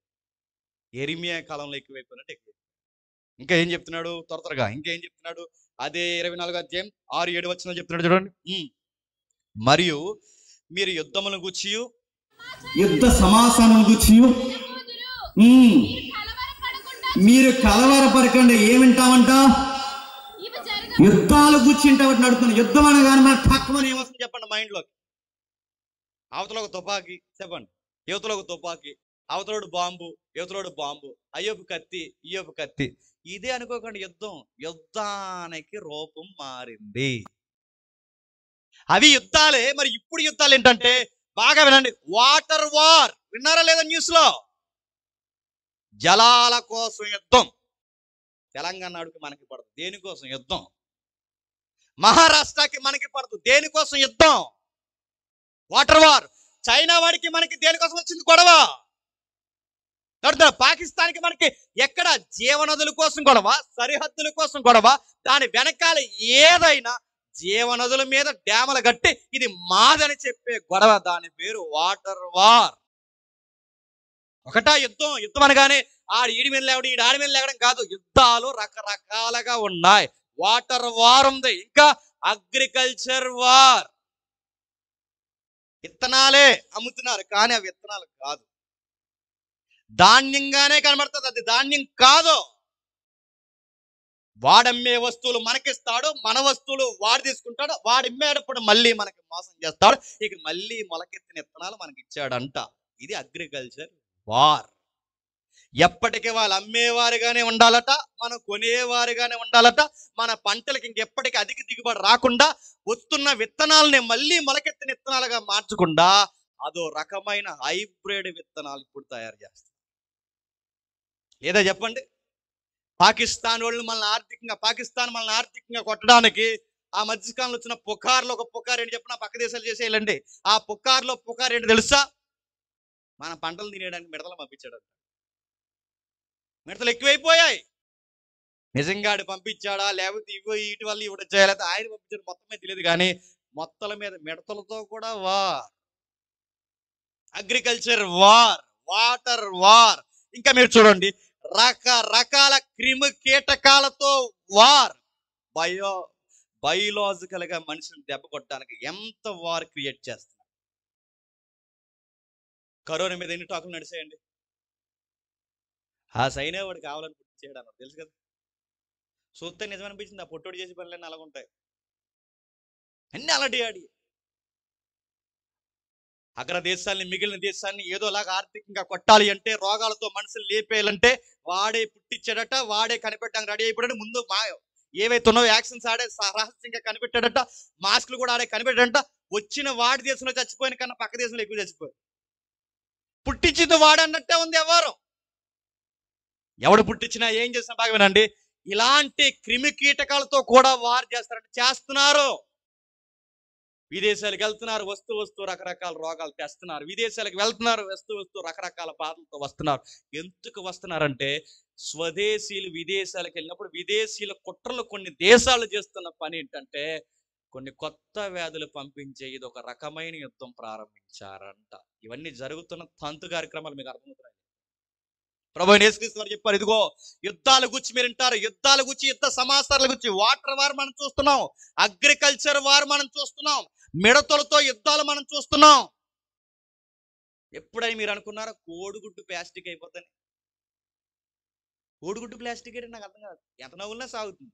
ఎరిమియా కాలంలో ఎక్కువైపోయినట్టు ఎక్కువ. ఇంకా ఏం చెప్తున్నాడు త్వరగా, ఇంకేం చెప్తున్నాడు? అదే 24వ అధ్యాయం 6-7 వచనం చెప్తున్నాడు చూడండి. మరియు మీరు యుద్ధములను గూర్చి, యుద్ధ సమాసానం గూర్చి మీరు కలవరపడకండి. ఏమింటామంట? యుద్ధాలు కూర్చుంటామని నడుతున్నాను. యుద్ధం అనగానే మన తక్కువ ఏమొస్తుంది చెప్పండి మైండ్లోకి? అవతల ఒక తుపాకీ, చెప్పండి, యువతలో ఒక తుపాకీ, అవతలోడు బాంబు, యువతలోడు బాంబు, అయ్యొప్పు కత్తి, ఇయ్యొప్పు కత్తి. ఇదే అనుకోకండి యుద్ధం. యుద్ధానికి రూపం మారింది. అవి యుద్ధాలే. మరి ఇప్పుడు యుద్ధాలు ఏంటంటే బాగా వినండి, వాటర్ వార్. విన్నారా లేదా న్యూస్ లో? జలాల కోసం యుద్ధం. తెలంగాణకి మనకి పడదు, దేనికోసం యుద్ధం? మహారాష్ట్రకి మనకి పడదు, దేనికోసం యుద్ధం? Water war. చైనా వాడికి మనకి దేనికోసం వచ్చింది గొడవ? పాకిస్తాన్కి మనకి ఎక్కడ? జీవనదుల కోసం గొడవ, సరిహద్దుల కోసం గొడవ. దాని వెనకాల ఏదైనా జీవనదుల మీద డ్యాములు కట్టి ఇది మాదని చెప్పే గొడవ, దాని పేరు వాటర్ వార్. ఒకటా యుద్ధం? యుద్ధం అనగానే ఆడి ఈడి మీద లేవడం, ఈడు ఆడి మీద లేవడం కాదు. యుద్ధాలు రకరకాలుగా ఉన్నాయి. వాటర్ వార్ ఉంది, ఇంకా అగ్రికల్చర్ వార్. విత్తనాలే అమ్ముతున్నారు కానీ ఆ విత్తనాలు కాదు, ధాన్యంగానే కనబడుతుంది, అది ధాన్యం కాదు. వాడమ్మే వస్తువులు మనకిస్తాడు, మన వస్తువులు వాడు తీసుకుంటాడు, వాడిమ్మేటప్పుడు మళ్ళీ మనకి మోసం చేస్తాడు, ఇక మళ్ళీ మొలకెత్తిన విత్తనాలు మనకి ఇచ్చాడంట. ఇది అగ్రికల్చర్ వార్. ఎప్పటికీ వాళ్ళు అమ్మేవారుగానే ఉండాలట, మనం కొనేవారుగానే ఉండాలట. మన పంటలకి ఇంకెప్పటికీ అధిక దిగుబడి రాకుండా వస్తున్న విత్తనాలని మళ్ళీ మొలకెత్తిన విత్తనాలుగా మార్చకుండా అదో రకమైన హైబ్రిడ్ విత్తనాలు ఇప్పుడు తయారు చేస్తారు. లేదా చెప్పండి, పాకిస్తాన్ వాళ్ళు పాకిస్తాన్ మనల్ని ఆర్థికంగా కొట్టడానికి ఆ మధ్యకాలంలో వచ్చిన పుకార్లో ఒక పుకార్ ఏంటి చెప్పిన, పక్క దేశాలు చేసేయాలండి. ఆ పుకార్లో పుకార్ ఏంటి తెలుసా? మన పంటలు తినేయడానికి మిడతలు పంపించాడు. మిడతలు ఎక్కువైపోయాయి. నిజంగా ఆడు పంపించాడా లేకపోతే ఇటు వల్ల ఇవి చేయాలి, ఆయన పంపించాడు మొత్తమే తెలియదు కానీ మొత్తల మీద మిడతలతో కూడా war. Agriculture war, water war. ఇంకా మీరు చూడండి, రకరకాల క్రిమి కీటకాలతో వార్. బయోలాజికల్ గా మనిషిని దెబ్బ కొట్టడానికి ఎంత వార్ క్రియేట్ చేస్తున్నారు. కరోనా మీద ఎన్ని టాకులు నడిచాయండి? ఆ సైనే వాడు కావాలని పుట్టి చేయడం తెలుసు కదా. చూస్తే నిజం అనిపించింది, ఆ పొట్టోడు చేసే పనులన్నీ అలాగుంటాయి, అన్ని అలాంటి ఆడి. అగ్ర దేశాలని మిగిలిన దేశాన్ని ఏదోలాగా ఆర్థికంగా కొట్టాలి అంటే, రోగాలతో మనుషులు లేపేయాలంటే వాడే పుట్టించాడట, వాడే కనిపెట్టడానికి రెడీ అయిపోయాడు. ముందు ఏవైతే ఉన్నాయో యాక్షన్స్ ఆడే రహస్యంగా కనిపెట్టాడట, మాస్కులు కూడా ఆడే కనిపెట్టాడంట. వచ్చిన వాడి దేశంలో చచ్చిపోయిన కన్నా పక్క దేశంలో ఎక్కువ చచ్చిపోయాడు. పుట్టించింది వాడన్నట్టే ఉంది. ఎవడు పుట్టించినా ఏం చేసినా బాగా వినండి, ఇలాంటి క్రిమి కీటకాలతో కూడా వార్ చేస్తారంటే చేస్తున్నారు. విదేశాలకు వెళ్తున్నారు, వస్తూ రకరకాల రోగాలు తెస్తున్నారు. విదేశాలకు వెళ్తున్నారు, వస్తూ రకరకాల బాధలతో వస్తున్నారు. ఎందుకు వస్తున్నారంటే స్వదేశీయులు విదేశాలకు వెళ్ళినప్పుడు విదేశీయుల కుట్రలు కొన్ని దేశాలు చేస్తున్న పని ఏంటంటే కొన్ని కొత్త వ్యాధులు పంపించే ఇది ఒక రకమైన యుద్ధం ప్రారంభించారంట. ఇవన్నీ జరుగుతున్న తంతు కార్యక్రమాలు మీకు అర్థమవుతున్నాయి. ప్రభు యేసుక్రీస్తు వారు చెప్పారు, ఇదిగో యుద్ధాల గురించి మీరు వింటారు, యుద్ధాల గురించి, యుద్ధ సమాచారాల గురించి. వాటర్ వార్ మనం చూస్తున్నాం, అగ్రికల్చర్ వార్ మనం చూస్తున్నాం, మిడతలతో యుద్ధాలు మనం చూస్తున్నాం. ఎప్పుడైనా మీరు అనుకున్నారా కోడిగుడ్డు ప్లాస్టిక్ అయిపోద్దని? కోడిగుడ్డు ప్లాస్టిక్ అంటే నాకు అర్థం కాదు, ఎంత నవ్వులనే సాగుతుంది.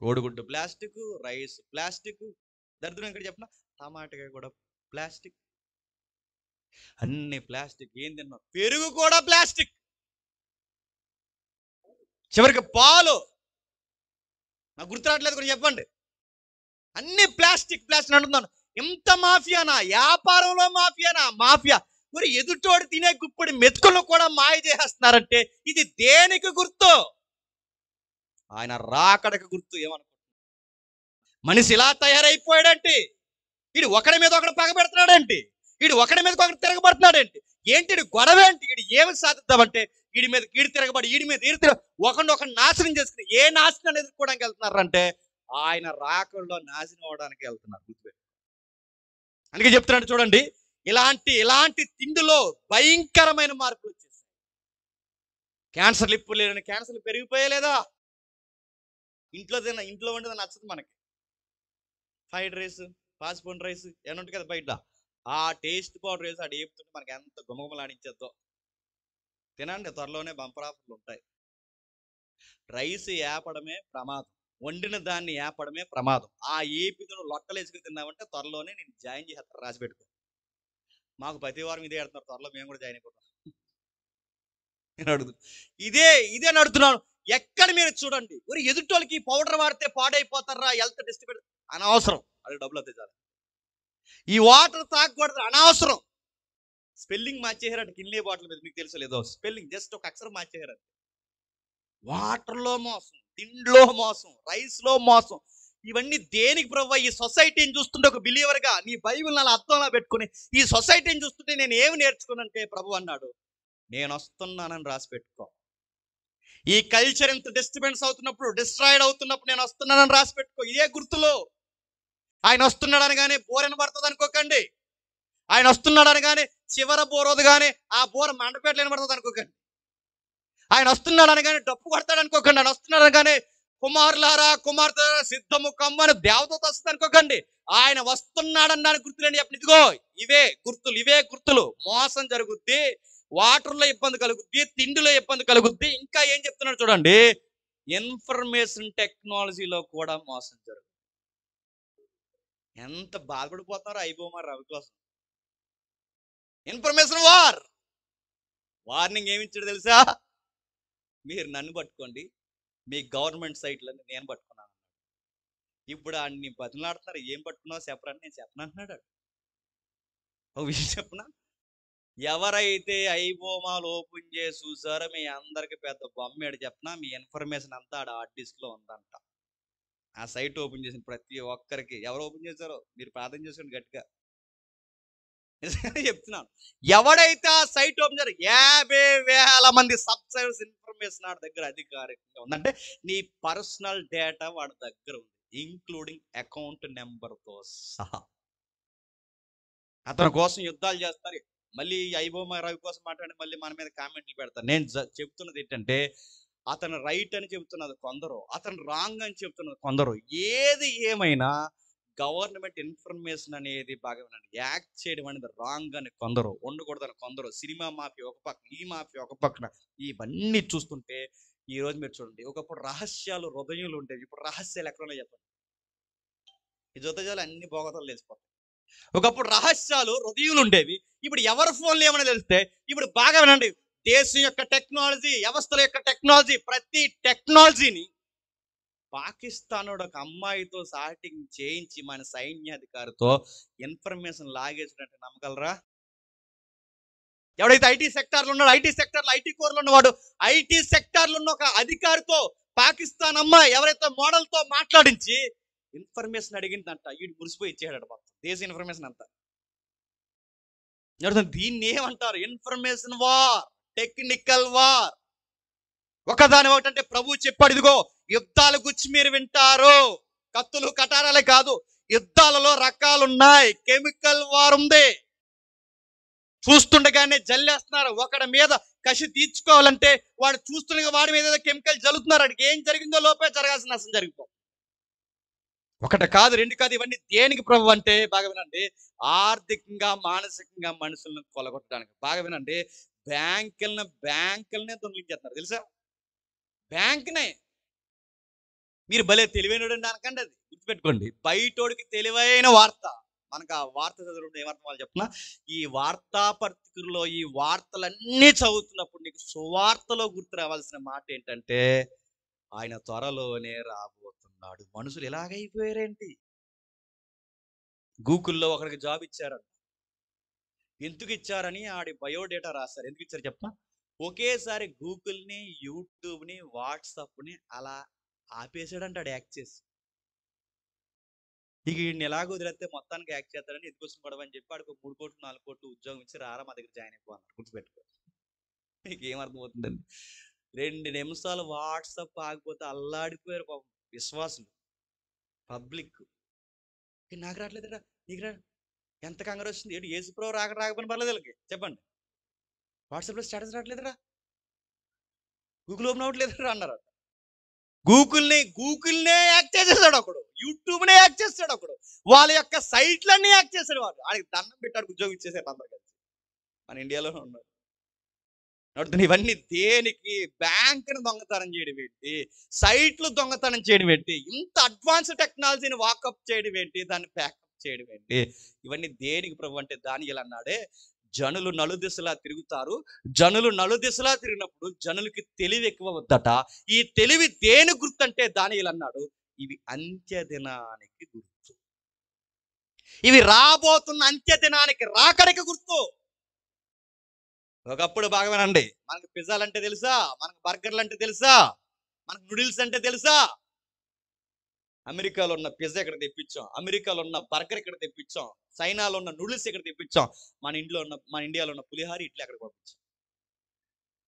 కోడిగుడ్డు ప్లాస్టిక్, రైస్ ప్లాస్టిక్, దరిద్రం ఇక్కడ చెప్పిన టమాటకాయ కూడా ప్లాస్టిక్, అన్ని ప్లాస్టిక్. ఏం తిన్నాం? పెరుగు కూడా ప్లాస్టిక్, చివరికి పాలు. నాకు గుర్తురావట్లేదు, కూడా చెప్పండి. అన్ని ప్లాస్టిక్ ప్లాస్టిక్ అంటున్నాను. ఎంత మాఫియానా? వ్యాపారంలో మాఫియానా? మాఫియా. మరి ఎదుటోడు తినే గుప్పడి మెతుకులను కూడా మాయ చేసేస్తున్నారంటే ఇది దేనికి గుర్తు? ఆయన రాకడకు గుర్తు. ఏమనుకుంటున్నా? మనిషి ఇలా తయారైపోయాడంటే వీడు ఒకడి మీద ఒకడు పగబెడుతున్నాడేంటి? వీడు ఒకడి మీద ఒకటి తిరగబడుతున్నాడేంటి? ఏంటి గొడవ ఏంటి? వీడు ఏమి సాధిద్దామంటే వీడి మీద వీడి తిరగబడి వీడి మీద వీడి ఒకటి నాశనం చేసుకుని ఏ నాశనం ఎదుర్కోవడానికి వెళ్తున్నారంటే ఆయన రాకడలో నాశనం అవడానికి వెళ్తున్నారు. గుర్తుపెట్టు. అందుకే చెప్తున్నాడు చూడండి, ఇలాంటి తిండిలో భయంకరమైన మార్పులు వచ్చేసాయి. క్యాన్సర్లు ఇప్పుడు లేదని క్యాన్సర్లు పెరిగిపోయా లేదా? ఇంట్లో వండిన నచ్చదు మనకి. ఫ్రైడ్ రైస్, పాస్పోర్ట్ రైస్ ఏమైనా ఉంటుంది కదా బయట, ఆ టేస్ట్ పౌడర్ వేసి అటు వేపుతుంటే మనకి ఎంత గుమగుమలాడించేద్దో. తినండి, త్వరలోనే బంపర్ ఆఫర్లు ఉంటాయి. రైస్ ఏపడమే ప్రమాదం, వండిన దాన్ని ఏపడమే ప్రమాదం. ఆ ఏపితో లొట్టలు వేసుకుని తిన్నామంటే త్వరలోనే నేను జాయిన్ చేస్తాను, రాసి పెట్టుకో. మాకు ప్రతి వారం ఇదే ఆడుతున్నారు, త్వరలో మేము కూడా జాయిన్ అయిపోతాం. నేను అడుగుతున్నా, ఇదే నడుతున్నాను. ఎక్కడ మీరు చూడండి, మరి ఎదుటోళ్ళకి పౌడర్ వాడితే పాడైపోతారా, హెల్త్ డిస్టర్బెన్స్ అనవసరం, అది డబ్బులు అవుతాయి చాలు. ఈ వాటర్ తాగకూడదు అనవసరం. స్పెల్లింగ్ మార్చేసారట కిన్లీ బాటిల్ మీద, మీకు తెలుసు లేదో? స్పెల్లింగ్ జస్ట్ ఒక అక్షరం మార్చేసారట. వాటర్లో మోసం, తిండిలో మోసం, రైస్లో మోసం. ఇవన్నీ దేనికి ప్రభు? ఈ సొసైటీని చూస్తుంటే ఒక బిలీవర్గా నీ బైబిల్ అలా అర్థంలా పెట్టుకుని ఈ సొసైటీని చూస్తుంటే నేను ఏమి నేర్చుకున్నానంటే ప్రభు అన్నాడు, నేను వస్తున్నానని రాసి పెట్టుకో. ఈ కల్చర్ ఎంత డిస్టర్బెన్స్ అవుతున్నప్పుడు, డిస్ట్రాయిడ్ అవుతున్నప్పుడు నేను వస్తున్నానని రాసి పెట్టుకో. ఇదే గుర్తులో. ఆయన వస్తున్నాడు అనగానే బోరెన పడుతుంది అనుకోకండి. ఆయన వస్తున్నాడు అనగానే చివర బోరోదు కానీ ఆ బోర మండపేటలు వినబడుతుంది అనుకోకండి. ఆయన వస్తున్నాడు అనగానే డప్పు కొడతాడు అనుకోకండి. ఆయన వస్తున్నాడు అనగానే కుమారులారా కుమార్తె సిద్ధము కమ్మని దేవదూత వస్తుంది అనుకోకండి. ఆయన వస్తున్నాడన్నాడు గుర్తులేండి చెప్పండి. ఇదిగో ఇవే గుర్తులు. మోసం జరుగుద్ది, వాటర్లో ఇబ్బంది కలుగుద్ది, తిండిలో ఇబ్బంది కలుగుద్ది. ఇంకా ఏం చెప్తున్నాడు చూడండి, ఇన్ఫర్మేషన్ టెక్నాలజీలో కూడా మోసం జరుగుతుంది. ఎంత బాధపడిపోతున్నారో అయిపోమారు రవి కోసం. ఇన్ఫర్మేషన్ వార్నింగ్ ఏమిచ్చాడు తెలుసా? మీరు నన్ను పట్టుకోండి, మీ గవర్నమెంట్ సైట్లన్నీ నేను పట్టుకున్నాను. ఇప్పుడు అన్ని బతులాడుతున్నారు, ఏం పట్టుకున్నావు చెప్పరని. నేను చెప్పను అంటున్నాడు. ఒక విషయం చెప్పనా, ఎవరైతే ఐబోమాలు ఓపెన్ చేసి చూసారో మీ అందరికి పెద్ద బొమ్మేడు చెప్పనా, మీ ఇన్ఫర్మేషన్ అంతా ఆడ హార్డ్ డిస్క్ లో ఉందంట. ఆ సైట్ ఓపెన్ చేసిన ప్రతి ఒక్కరికి, ఎవరు ఓపెన్ చేశారో మీరు ప్రార్థన చేసుకోండి గట్టిగా. చెప్తున్నాను, ఎవడైతే ఆ సైట్ ఓపెన్ చేశారో 50,000 మంది సబ్స్క్రైబర్స్ ఇన్ఫర్మేషన్ వాడి దగ్గర అధికారికంగా ఉందంటే నీ పర్సనల్ డేటా వాడి దగ్గర ఉంది, ఇంక్లూడింగ్ అకౌంట్ నెంబర్తో సహా. అతని కోసం యుద్ధాలు చేస్తారు. మళ్ళీ ఐబోమా రవి కోసం మాట్లాడి మళ్ళీ మన మీద కామెంట్లు పెడతారు. నేను చెప్తున్నది ఏంటంటే, అతను రైట్ అని చెబుతున్నది కొందరు, అతను రాంగ్ అని చెబుతున్నది కొందరు. ఏది ఏమైనా గవర్నమెంట్ ఇన్ఫర్మేషన్ అనేది బాగా యాక్ట్ చేయడం అనేది రాంగ్ అని కొందరు, ఉండకూడదని కొందరు. సినిమా మాఫియా ఒక పక్కన, ఈ మాఫియా ఒక పక్కన. ఇవన్నీ చూస్తుంటే ఈరోజు మీరు చూడండి, ఒకప్పుడు రహస్యాలు హృదయంలో ఉండేవి, ఇప్పుడు రహస్యాలు ఎక్కడో చెప్పండి. ఈ జొతజాలు అన్ని భోగతాలు తెలిసిపోతాయి. ఒకప్పుడు రహస్యాలు హృదయాలు ఉండేవి, ఇప్పుడు ఎవరి ఫోన్లు ఏమైనా తెలిస్తే. ఇప్పుడు బాగా వినండి, దేశం యొక్క టెక్నాలజీ, వ్యవస్థల యొక్క టెక్నాలజీ, ప్రతి టెక్నాలజీని పాకిస్తాన్ ఒక అమ్మాయితో సాటింగ్ చేయించి మన సైన్యాధికారితో ఇన్ఫర్మేషన్ లాగేసినట్టు నమ్మగలరా? ఎవడైతే ఐటీ సెక్టార్లో ఉన్నాడో, ఐటీ సెక్టార్లో ఐటీ కోర్లో ఉన్నవాడు, ఐటీ సెక్టార్లో ఉన్న ఒక అధికారితో పాకిస్తాన్ అమ్మాయి ఎవరైతే మోడల్తో మాట్లాడించి ఇన్ఫర్మేషన్ అడిగిందంట, వీడు మురిసిపోయి ఇచ్చేయడాడు మొత్తం దేశ ఇన్ఫర్మేషన్ అంతా. దీన్ని ఏమంటారు? Information war, technical war. ఒకదాని ఒకటంటే ప్రభు చెప్పాడు, ఇదిగో యుద్ధాల గురించి మీరు వింటారు, కత్తులు కటారాలే కాదు, యుద్ధాలలో రకాలున్నాయి. కెమికల్ వార్ ఉంది. చూస్తుండగానే జల్లేస్తున్నారు. ఒకడి మీద కసి తీర్చుకోవాలంటే వాడు చూస్తుండగా వాడి మీద ఏదో కెమికల్ జల్లుతున్నారు. వాడికి ఏం జరిగిందో లోపే జరగాల్సిన నష్టం జరిగిపో. ఒకటి కాదు, రెండు కాదు, ఇవన్నీ దేనికి ప్రభు అంటే బాగా వినండి, ఆర్థికంగా మానసికంగా మనుషులను కొలగొట్టడానికి. బాగా వినండి, బ్యాంకులనే దొంగిలించేస్తున్నారు తెలుసా? బ్యాంకునే. మీరు భలే తెలివైనడండి అనకండి, అది గుర్తుపెట్టుకోండి. బయటోడికి తెలివైన వార్త, మనకు ఆ వార్త చదువుకుంటే ఏమర్థం వాళ్ళు చెప్పిన, ఈ వార్తాపత్రికల్లో ఈ వార్తలన్నీ చదువుతున్నప్పుడు నీకు సువార్తలో గుర్తు రావాల్సిన మాట ఏంటంటే, ఆయన త్వరలోనే రాబోతున్నాడు. మనుషులు ఎలాగైపోయారేంటి? గూగుల్లో ఒకరికి జాబ్ ఇచ్చారంట. ఎందుకు ఇచ్చారని ఆడి బయోడేటా రాశారు. ఎందుకు ఇచ్చారు చెప్పనా? ఒకేసారి గూగుల్ని, యూట్యూబ్ని, వాట్సాప్ని అలా ఆపేసాడంట ఆడు యాక్ట్ చేసి. ఇక వీడిని ఎలాగో వదిలేస్తే మొత్తానికి యాక్ట్ చేస్తాడని ఎందుకోసం గొడవ అని చెప్పి ఆడికి 3 కోట్లు 4 కోట్లు ఉద్యోగం ఇచ్చి రారా మా దగ్గర జాయిన్ అయిపో అన్నారు. గుర్తుపెట్టుకో. మీకు ఏమర్థమవుతుందండి? 2 నిమిషాలు వాట్సాప్ ఆగిపోతే అల్లాడిపోయారు పాపం విశ్వాసులు, పబ్లిక్. నాకు రావట్లేదురా, నీకు రా, ఎంత కంగారు వస్తుంది ఏంటి? యేసుప్రభు రాకపోయిన పర్లేదు వీళ్ళకి. చెప్పండి, వాట్సాప్లో స్టేటస్ రావట్లేదురా, గూగుల్ ఓపెన్ అవ్వట్లేదురా అన్నారు. గూగుల్నే యాక్ట్ చేసేసాడు ఒకడు, యూట్యూబ్నే యాక్ట్ చేస్తాడు ఒకడు, వాళ్ళ యొక్క సైట్లన్నీ యాక్ట్ చేశాడు. వాడు ఆడికి దండం పెట్టాడు, ఉద్యోగం ఇచ్చేసారు అందరు కలిసి. మన ఇండియాలోనే ఉన్నాడు. నడుతుంది. ఇవన్నీ దేనికి? బ్యాంకును దొంగతనం చేయడం ఏంటి, సైట్లు దొంగతనం చేయడం ఏంటి, ఇంత అడ్వాన్స్ టెక్నాలజీని వాకప్ చేయడం ఏంటి, దాన్ని ప్యాకప్ చేయడం ఏంటి, ఇవన్నీ దేనికి ప్రభు అంటే, దానియేలు అన్నాడే, జనులు నలుదిశలా తిరుగుతారు. జనులు నలుదిశలా తిరిగినప్పుడు జనులకి తెలివి ఎక్కువ వద్దట. ఈ తెలివి దేని గుర్తు అంటే దానియేలు అన్నాడు, ఇవి అంత్య దినానికి గుర్తు, ఇవి రాబోతున్న అంత్య దినానికి రాకడికి గుర్తు. ఒకప్పుడు బాగా వినండి, మనకు పిజ్జాలు అంటే తెలుసా, మనకు బర్గర్లు అంటే తెలుసా, మనకు నూడిల్స్ అంటే తెలుసా? అమెరికాలో ఉన్న పిజ్జా ఇక్కడ తెప్పించాం, అమెరికాలో ఉన్న బర్గర్ ఇక్కడ తెప్పించాం, చైనాలో ఉన్న నూడిల్స్ ఇక్కడ తెప్పించాం, మన ఇండియాలో ఉన్న పులిహారి ఇట్లా అక్కడికి పంపించాం.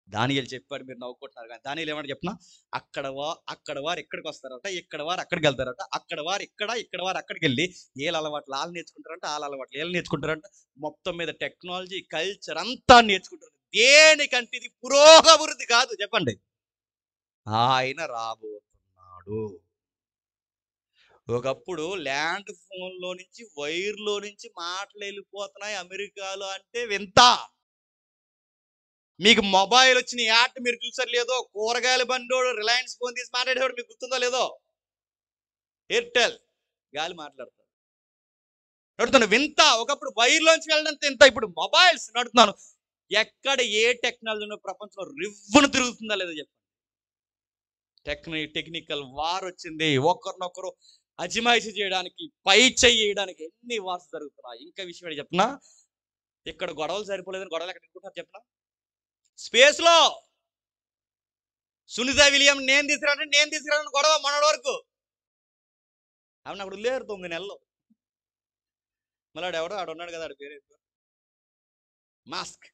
దానియేలు చెప్పాడు, మీరు నవ్వుకుంటున్నారు కానీ దానియేలు ఏమంటే చెప్పిన, అక్కడ వారు ఇక్కడికి వస్తారట, ఇక్కడ వారు అక్కడికి వెళ్తారట, అక్కడ వారు ఇక్కడ వారు అక్కడికి వెళ్ళి ఏళ్ళ అలవాట్లు వాళ్ళు నేర్చుకుంటారంట, వాళ్ళ అలవాట్లు వీళ్ళు నేర్చుకుంటారంట. మొత్తం మీద టెక్నాలజీ కల్చర్ అంతా నేర్చుకుంటారు. దేనికంటే ఇది పురోగభివృద్ధి కాదు. చెప్పండి, ఆయన రాబోతున్నాడు. ఒకప్పుడు ల్యాండ్ ఫోన్లో నుంచి వైర్లో నుంచి మాటలు వెళ్ళిపోతున్నాయి అమెరికాలో అంటే వింత. మీకు మొబైల్ వచ్చిన యాట్ మీరు చూసారు లేదో, కూరగాయల బండోడు రిలయన్స్ ఫోన్ తీసి మాట్లాడేవాడు మీకు గుర్తుందో లేదో, ఎయిర్టెల్ గాలి మాట్లాడతాడు. నడుతున్నాను వింత. ఒకప్పుడు వైర్లోంచి వెళ్ళడంత ఇంత, ఇప్పుడు మొబైల్స్. నడుతున్నాను, ఎక్కడ ఏ టెక్నాలజీ ప్రపంచంలో రివ్వును తిరుగుతుందా లేదో చెప్పండి. టెక్నికల్ వార్ వచ్చింది. ఒకరినొకరు అజమాయిషి చేయడానికి, పై చేయడానికి ఎన్ని వార్స్ జరుగుతున్నాయి. ఇంకా విషయం ఏంటి చెప్పనా, ఇక్కడ గొడవలు సరిపోలేదని గొడవలు ఎక్కడ అనుకుంటున్నారు చెప్పనా, స్పేస్ లో సునీత విలియం నేను తీసుకురాను గొడవ మనోడి వరకు. ఆమె అక్కడ లేరు 9 నెలలు. మళ్ళీ ఆడు ఉన్నాడు కదా, ఆడు పేరు మాస్క్.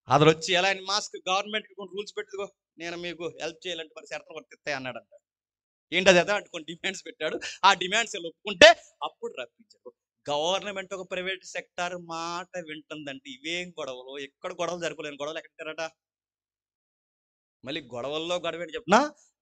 అతను వచ్చి ఎలా మాస్క్ గవర్నమెంట్కి కొన్ని రూల్స్ పెట్టుకో, నేను మీకు హెల్ప్ చేయాలంటే మరి షరతులు వర్తిస్తాయి అన్నాడంట. ఏంటది అదే అంటే కొన్ని డిమాండ్స్ పెట్టాడు. ఆ డిమాండ్స్ ఒప్పుకుంటే అప్పుడు రప్పించాడు. గవర్నమెంట్ ఒక ప్రైవేట్ సెక్టార్ మాట వింటుందంటే ఇవేం గొడవలు, ఎక్కడ గొడవలు జరపలేని గొడవలు ఎక్కడికారట. మళ్ళీ గొడవల్లో గొడవ ఏంటి చెప్పినా,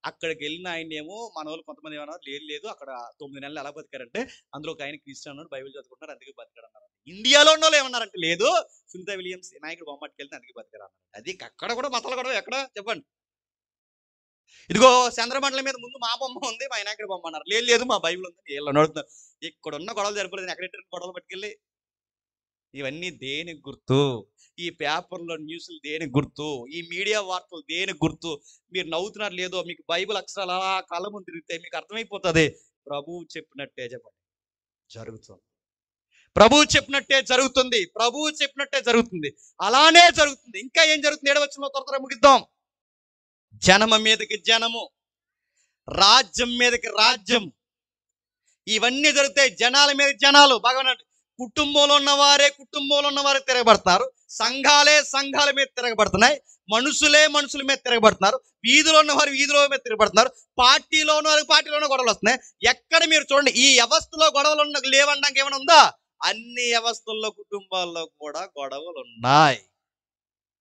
అక్కడికి వెళ్ళిన ఆయన ఏమో మన వాళ్ళు కొంతమంది ఏమన్నారు, లేదు అక్కడ 9 నెలలు ఎలా బతికారంటే అందులో ఒక ఆయన క్రిస్టియన్ అన్నాడు, బైబిల్ చదువుకుంటున్నారు అందుకే బతికాడు అన్నారు. ఇండియాలో ఉన్న వాళ్ళు ఏమన్నారంటే లేదు, సునీత విలియమ్స్ నాయకుడు బొమ్మటికి వెళ్తే అందుకే బతికారు అన్నారు. అది అక్కడ కూడా మతలు గొడవ ఎక్కడ చెప్పండి. ఇదిగో చంద్రమండలం మీద ముందు మా బొమ్మ ఉంది, మా నాయకుడి బొమ్మ అన్నారు. లేదు మా బైబిల్ ఉంది, వీళ్ళు నడుతున్నారు. ఇక్కడ ఉన్న గొడవలు జరపలేదు, ఎక్కడ గొడవలు పట్టుకెళ్ళి. ఇవన్నీ దేనికి గుర్తు? ఈ పేపర్లో న్యూస్లు దేనికి గుర్తు? ఈ మీడియా వార్తలు దేనికి గుర్తు? మీరు నవ్వుతున్నారు లేదో, మీకు బైబిల్ అక్షరాలు అలా కళ్ళ ముందు తిరిగితే మీకు అర్థమైపోతుంది. ప్రభువు చెప్పినట్టే చెప్పండి జరుగుతుంది. ప్రభువు చెప్పినట్టే జరుగుతుంది. ప్రభువు చెప్పినట్టే జరుగుతుంది. అలానే జరుగుతుంది. ఇంకా ఏం జరుగుతుంది? 7వ వచనంలో త్వరగా ముగిద్దాం. జనము మీదకి జనము, రాజ్యం మీదకి రాజ్యం, ఇవన్నీ జరుగుతాయి. జనాల మీద జనాలు. బాగా కుటుంబంలో ఉన్నవారే తిరగబడతారు, సంఘాల మీద తిరగబడుతున్నాయి, మనుషులే మనుషుల మీద తిరగబడుతున్నారు, వీధిలో ఉన్న వారు వీధిలో మీద తిరగబడుతున్నారు, పార్టీలో ఉన్న వారికి పార్టీలోనే గొడవలు వస్తున్నాయి. ఎక్కడ మీరు చూడండి, ఈ వ్యవస్థలో గొడవలు ఉన్న లేవనడానికి ఏమైనా ఉందా? అన్ని వ్యవస్థల్లో కుటుంబాల్లో కూడా గొడవలు ఉన్నాయి,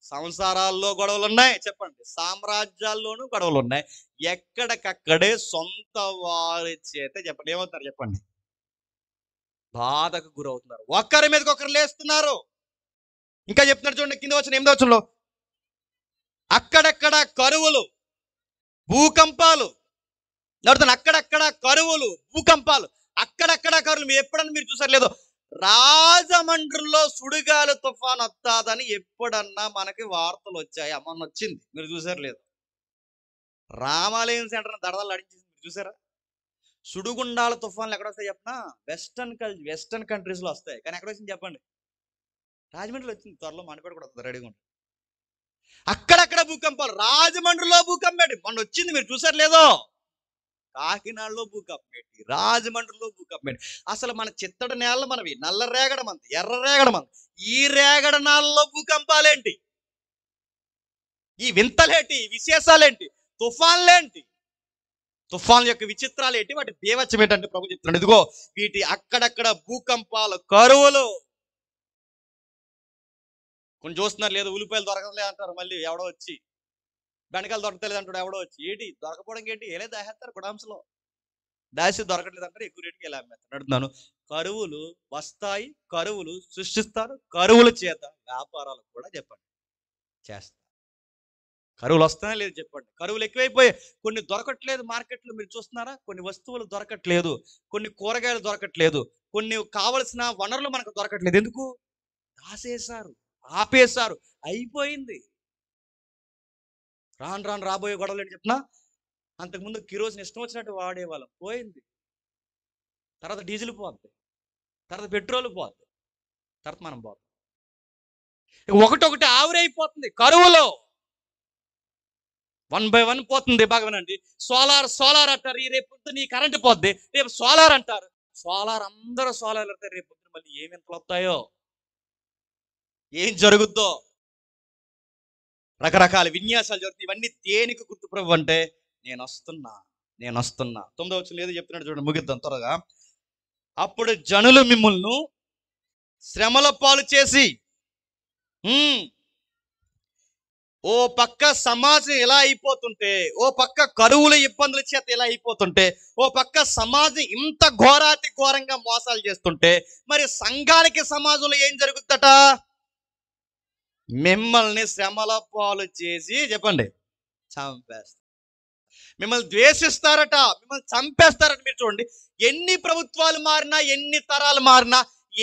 సంసారాల్లో గొడవలు ఉన్నాయి, చెప్పండి, సామ్రాజ్యాల్లోనూ గొడవలు ఉన్నాయి. ఎక్కడికక్కడే సొంత వారి చేత చెప్పండి ఏమవుతారు చెప్పండి, బాధకు గురవుతున్నారు, ఒకరి మీదకి ఒకరు లేస్తున్నారు. ఇంకా చెప్తున్నారు చూడండి, కింద వచ్చిన 8వ వచనంలో, అక్కడక్కడ కరువులు భూకంపాలు. అక్కడక్కడ కరువులు భూకంపాలు, అక్కడక్కడ కరువులు. మీరు ఎప్పుడన్నా మీరు చూసారు లేదో, రాజమండ్రిలో సుడిగాలి తుఫాన్ వస్తాదని ఎప్పుడన్నా మనకి వార్తలు వచ్చాయి? మొన్న వచ్చింది, మీరు చూసారు లేదు? రామాలయం సెంటర్ దడదలు అడిచింది, మీరు చూసారా? సుడిగుండాల తుఫాన్లు ఎక్కడ వస్తాయి చెప్పనా? వెస్టర్న్ కంట్రీస్లో వస్తాయి. కానీ ఎక్కడ వచ్చింది చెప్పండి? రాజమండ్రిలో వచ్చింది. త్వరలో మనపేట కూడా వస్తుంది, రెడీగా ఉంటుంది. అక్కడక్కడ భూకంపాలు, రాజమండ్రిలో భూకంపం మొన్న వచ్చింది, మీరు చూసారు లేదో? కాకినాడలో భూకంపం ఏంటి, రాజమండ్రిలో భూకంపం ఏంటి? అసలు మన చిత్తడి నేల మనవి, నల్ల రేగడ మంది, ఎర్ర రేగడ మంది, ఈ రేగడ నాళ్ళలో భూకంపాలేంటి? ఈ వింతలేంటి, విశేషాలేంటి, తుఫాన్లేంటి, తుఫాన్ల యొక్క విచిత్రాలు ఏంటి, వాటి దేవత్వం ఏంటంటే ప్రభు చెప్తున్నాడు, ఇదిగో వీటి అక్కడక్కడ భూకంపాలు, కరువులు. కొన్ని చూస్తున్నారు లేదు, ఉల్లిపాయలు దొరకలేదు అంటారు, మళ్ళీ ఎవడో వచ్చి బెండకాయలు దొరకలేదు అంటాడు, ఎవడో వచ్చి. ఏంటి దొరకపోవడం ఏంటి, ఏలే దాహేస్తారు గుడాంసలో, దాసి దొరకట్లేదు అంటారు, ఎక్కువ రేటుకి ఎలా అమ్మేస్తారు. అడుగుతున్నాను, కరువులు వస్తాయి, కరువులు సృష్టిస్తారు, కరువుల చేత వ్యాపారాలు కూడా చెప్పండి చేస్తారు. కరువులు వస్తానే లేదు చెప్పండి, కరువులు ఎక్కువైపోయాయి. కొన్ని దొరకట్లేదు మార్కెట్లో, మీరు చూస్తున్నారా? కొన్ని వస్తువులు దొరకట్లేదు, కొన్ని కూరగాయలు దొరకట్లేదు, కొన్ని కావలసిన వనరులు మనకు దొరకట్లేదు. ఎందుకు? దాసేశారు, ఆపేశారు, అయిపోయింది. రాను రాబోయే గొడవలు ఏంటి చెప్పినా, అంతకుముందు కిరోసిన్ ఇష్టం వచ్చినట్టు వాడేవాళ్ళం, పోయింది. తర్వాత డీజిల్ పోద్ది, తర్వాత పెట్రోల్ పోద్ది, తర్వాత మనం పోద్ది. ఒకటొకటి ఆవిరైపోతుంది కరువులో, 1 by 1 పోతుంది. బాగా వినండి, సోలార్ అంటారు, ఈ రేపు పొద్దున ఈ కరెంట్ పోద్ది, రేపు సోలార్ అంటారు, అందరూ సోలార్ అంటారు, రేపు పొద్దున మళ్ళీ ఏమి ఎంతలు వస్తాయో, ఏం జరుగుద్దో, రకరకాల విన్యాసాలు జరుగుతాయి. ఇవన్నీ దేనికి గుర్తు ప్రభు అంటే, నేను వస్తున్నా. 9వ వచనం ఏదో చెప్తున్నాడు చూడండి, ముగిద్దాం త్వరగా. అప్పుడు జనులు మిమ్ములను శ్రమల పాలు చేసి, ఓ పక్క సమాజం ఎలా అయిపోతుంటే, ఓ పక్క కరువుల ఇబ్బందుల చేత ఎలా అయిపోతుంటే, ఓ పక్క సమాజం ఇంత ఘోరాతి ఘోరంగా మోసాలు చేస్తుంటే, మరి సంఘానికి సమాజంలో ఏం జరుగుద్దట? మిమ్మల్ని శ్రమల పాలు చేసి చెప్పండి చంపేస్తారు, మిమ్మల్ని ద్వేషిస్తారట, మిమ్మల్ని చంపేస్తారట. మీరు చూడండి, ఎన్ని ప్రభుత్వాలు మారినా, ఎన్ని తరాలు మారినా,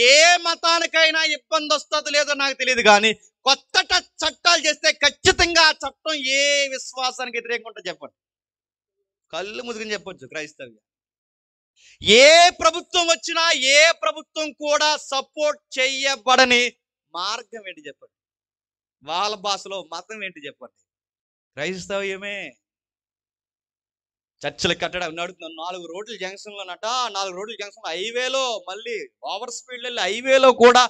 ఏ మతానికైనా ఇబ్బంది వస్తుందో లేదో నాకు తెలియదు, కానీ కొత్త చట్టాలు చేస్తే ఖచ్చితంగా ఆ చట్టం ఏ విశ్వాసానికి వ్యతిరేకంగా ఉంటుందో చెప్పండి, కళ్ళు ముదుగుని చెప్పొచ్చు క్రైస్తవ్యం. ఏ ప్రభుత్వం వచ్చినా, ఏ ప్రభుత్వం కూడా సపోర్ట్ చెయ్యబడని మార్గం ఏంటి చెప్పండి, వాళ్ళ భాషలో మతం ఏంటి చెప్పండి, క్రైస్తవ్యమే. చర్చలు కట్టడం అడుగుతున్నాను, 4 రోడ్ల జంక్షన్లోనట, 4 రోడ్ల జంక్షన్ హైవేలో, మళ్ళీ ఓవర్ స్పీడ్ వెళ్ళి హైవేలో కూడా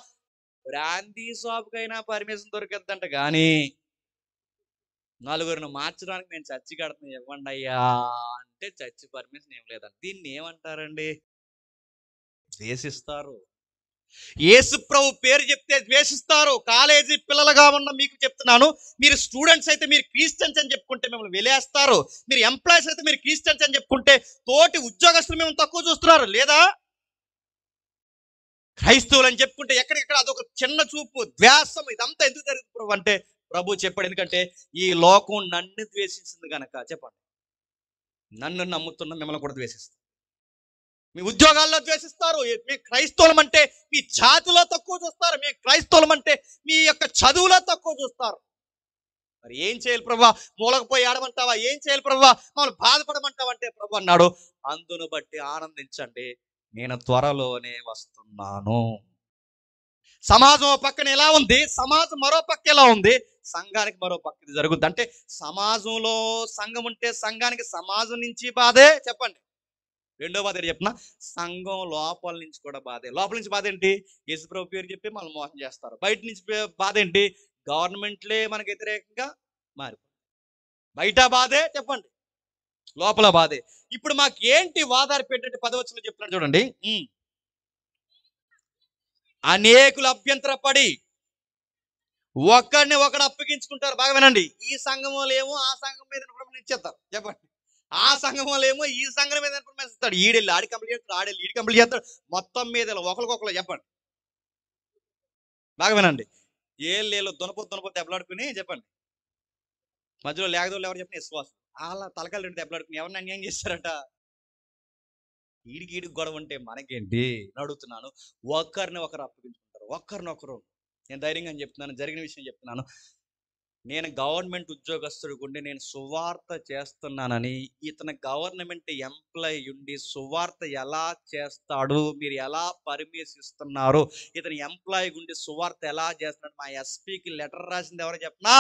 బ్రాందీ షాప్కైనా పర్మిషన్ దొరికిద్దంట, కానీ నలుగురిని మార్చడానికి మేము చర్చి కడుతున్నాం ఇవ్వండి అయ్యా అంటే చర్చి పర్మిషన్ ఏం లేదంట. దీన్ని ఏమంటారండి? ద్వేషిస్తారు. యేసు ప్రభు పేరు చెప్తే ద్వేషిస్తారు. కాలేజీ పిల్లలుగా ఉన్న మీకు చెప్తున్నాను, మీరు స్టూడెంట్స్ అయితే మీరు క్రిస్టియన్స్ అని చెప్పుకుంటే మిమ్మల్ని వెలేస్తారు, మీరు ఎంప్లాయీస్ అయితే మీరు క్రిస్టియన్స్ అని చెప్పుకుంటే తోటి ఉద్యోగస్తులు మేము తక్కువ చూస్తున్నారు లేదా? క్రైస్తవులు అని చెప్పుకుంటే ఎక్కడికెక్కడ అదొక చిన్న చూపు, ద్వేషం, ఇదంతా ఎందుకు జరుగుతుంది ప్రభు అంటే ప్రభు చెప్పాడు, ఎందుకంటే ఈ లోకం నన్ను ద్వేషించింది కనుక. చెప్పండి, నన్ను నమ్ముతున్న మిమ్మల్ని కూడా ద్వేషిస్తారు, మీ ఉద్యోగాల్లో ద్వేషిస్తారు, మీ క్రైస్తవులం అంటే మీ జాతిలో తక్కువ చూస్తారు, మీ క్రైస్తవులం అంటే మీ యొక్క చదువులో తక్కువ చూస్తారు. మరి ఏం చేయాలి ప్రభు? మూలకపోయి ఆడమంటావా? ఏం చేయాలి ప్రభు? మమ్మల్ని బాధపడమంటావంటే ప్రభు అన్నాడు, అందును బట్టి ఆనందించండి, నేను త్వరలోనే వస్తున్నాను. సమాజం ఒక పక్కన ఎలా ఉంది, సమాజం మరో పక్క ఎలా ఉంది, సంఘానికి మరో పక్క ఇది జరుగుద్ది. అంటే సమాజంలో సంఘం ఉంటే సంఘానికి సమాజం నుంచి బాధే. చెప్పండి, రెండో బాధ ఏంటి చెప్పిన, సంఘం లోపల నుంచి కూడా బాధే. లోపల నుంచి బాధ ఏంటి? యేసుప్రభు పేరు చెప్పి మనల్ని మోసం చేస్తారు. బయట నుంచి బాధ ఏంటి? గవర్నమెంట్లే మనకు వ్యతిరేకంగా మారి బయట బాధే చెప్పండి, లోపల బాధే. ఇప్పుడు మాకు ఏంటి వాదారి పెట్టే 10వ వచనంలో చెప్తున్నాడు చూడండి. అనేకులు అభ్యంతరపడి ఒకడిని ఒకడు అప్పగించుకుంటారు. బాగా వినండి. ఈ సంఘంలో ఏమో ఆ సంఘం మీద ఇచ్చేస్తారు చెప్పండి, ఆ సంఘంలో ఏమో ఈ సంఘం మీద ఇస్తాడు. ఈడెళ్ళి ఆడి కంప్లీట్ చేస్తాడు, ఆడెళ్ళి ఈడి కంప్లీట్ చేస్తాడు. మొత్తం మీద ఒకరికొకరు చెప్పండి. బాగా వినండి. ఏళ్ళు దునపోతే దెబ్బలాడుకుని చెప్పండి, మధ్యలో లేకదోళ్ళు ఎవరు చెప్పిన విశ్వాసం అలా తలకాయలు రెండు దెబ్బలాడుకుని ఎవరిని అన్యాయం చేస్తారట. ఈడికి గొడవ ఉంటే మనకేంటి అడుగుతున్నాను. ఒకరిని ఒకరు అప్పగించుకుంటారు, ఒకరినొకరు. నేను ధైర్యంగా చెప్తున్నాను, జరిగిన విషయం చెప్తున్నాను. నేను గవర్నమెంట్ ఉద్యోగస్తుడికి ఉండి నేను సువార్త చేస్తున్నానని ఇతను గవర్నమెంట్ ఎంప్లాయీ ఉండి సువార్త ఎలా చేస్తాడు, మీరు ఎలా పర్మిషిస్తున్నారు, ఇతను ఎంప్లాయీ ఉండి సువార్త ఎలా చేస్తున్నాడు, మా ఎస్పీకి లెటర్ రాసింది ఎవరో చెప్పనా?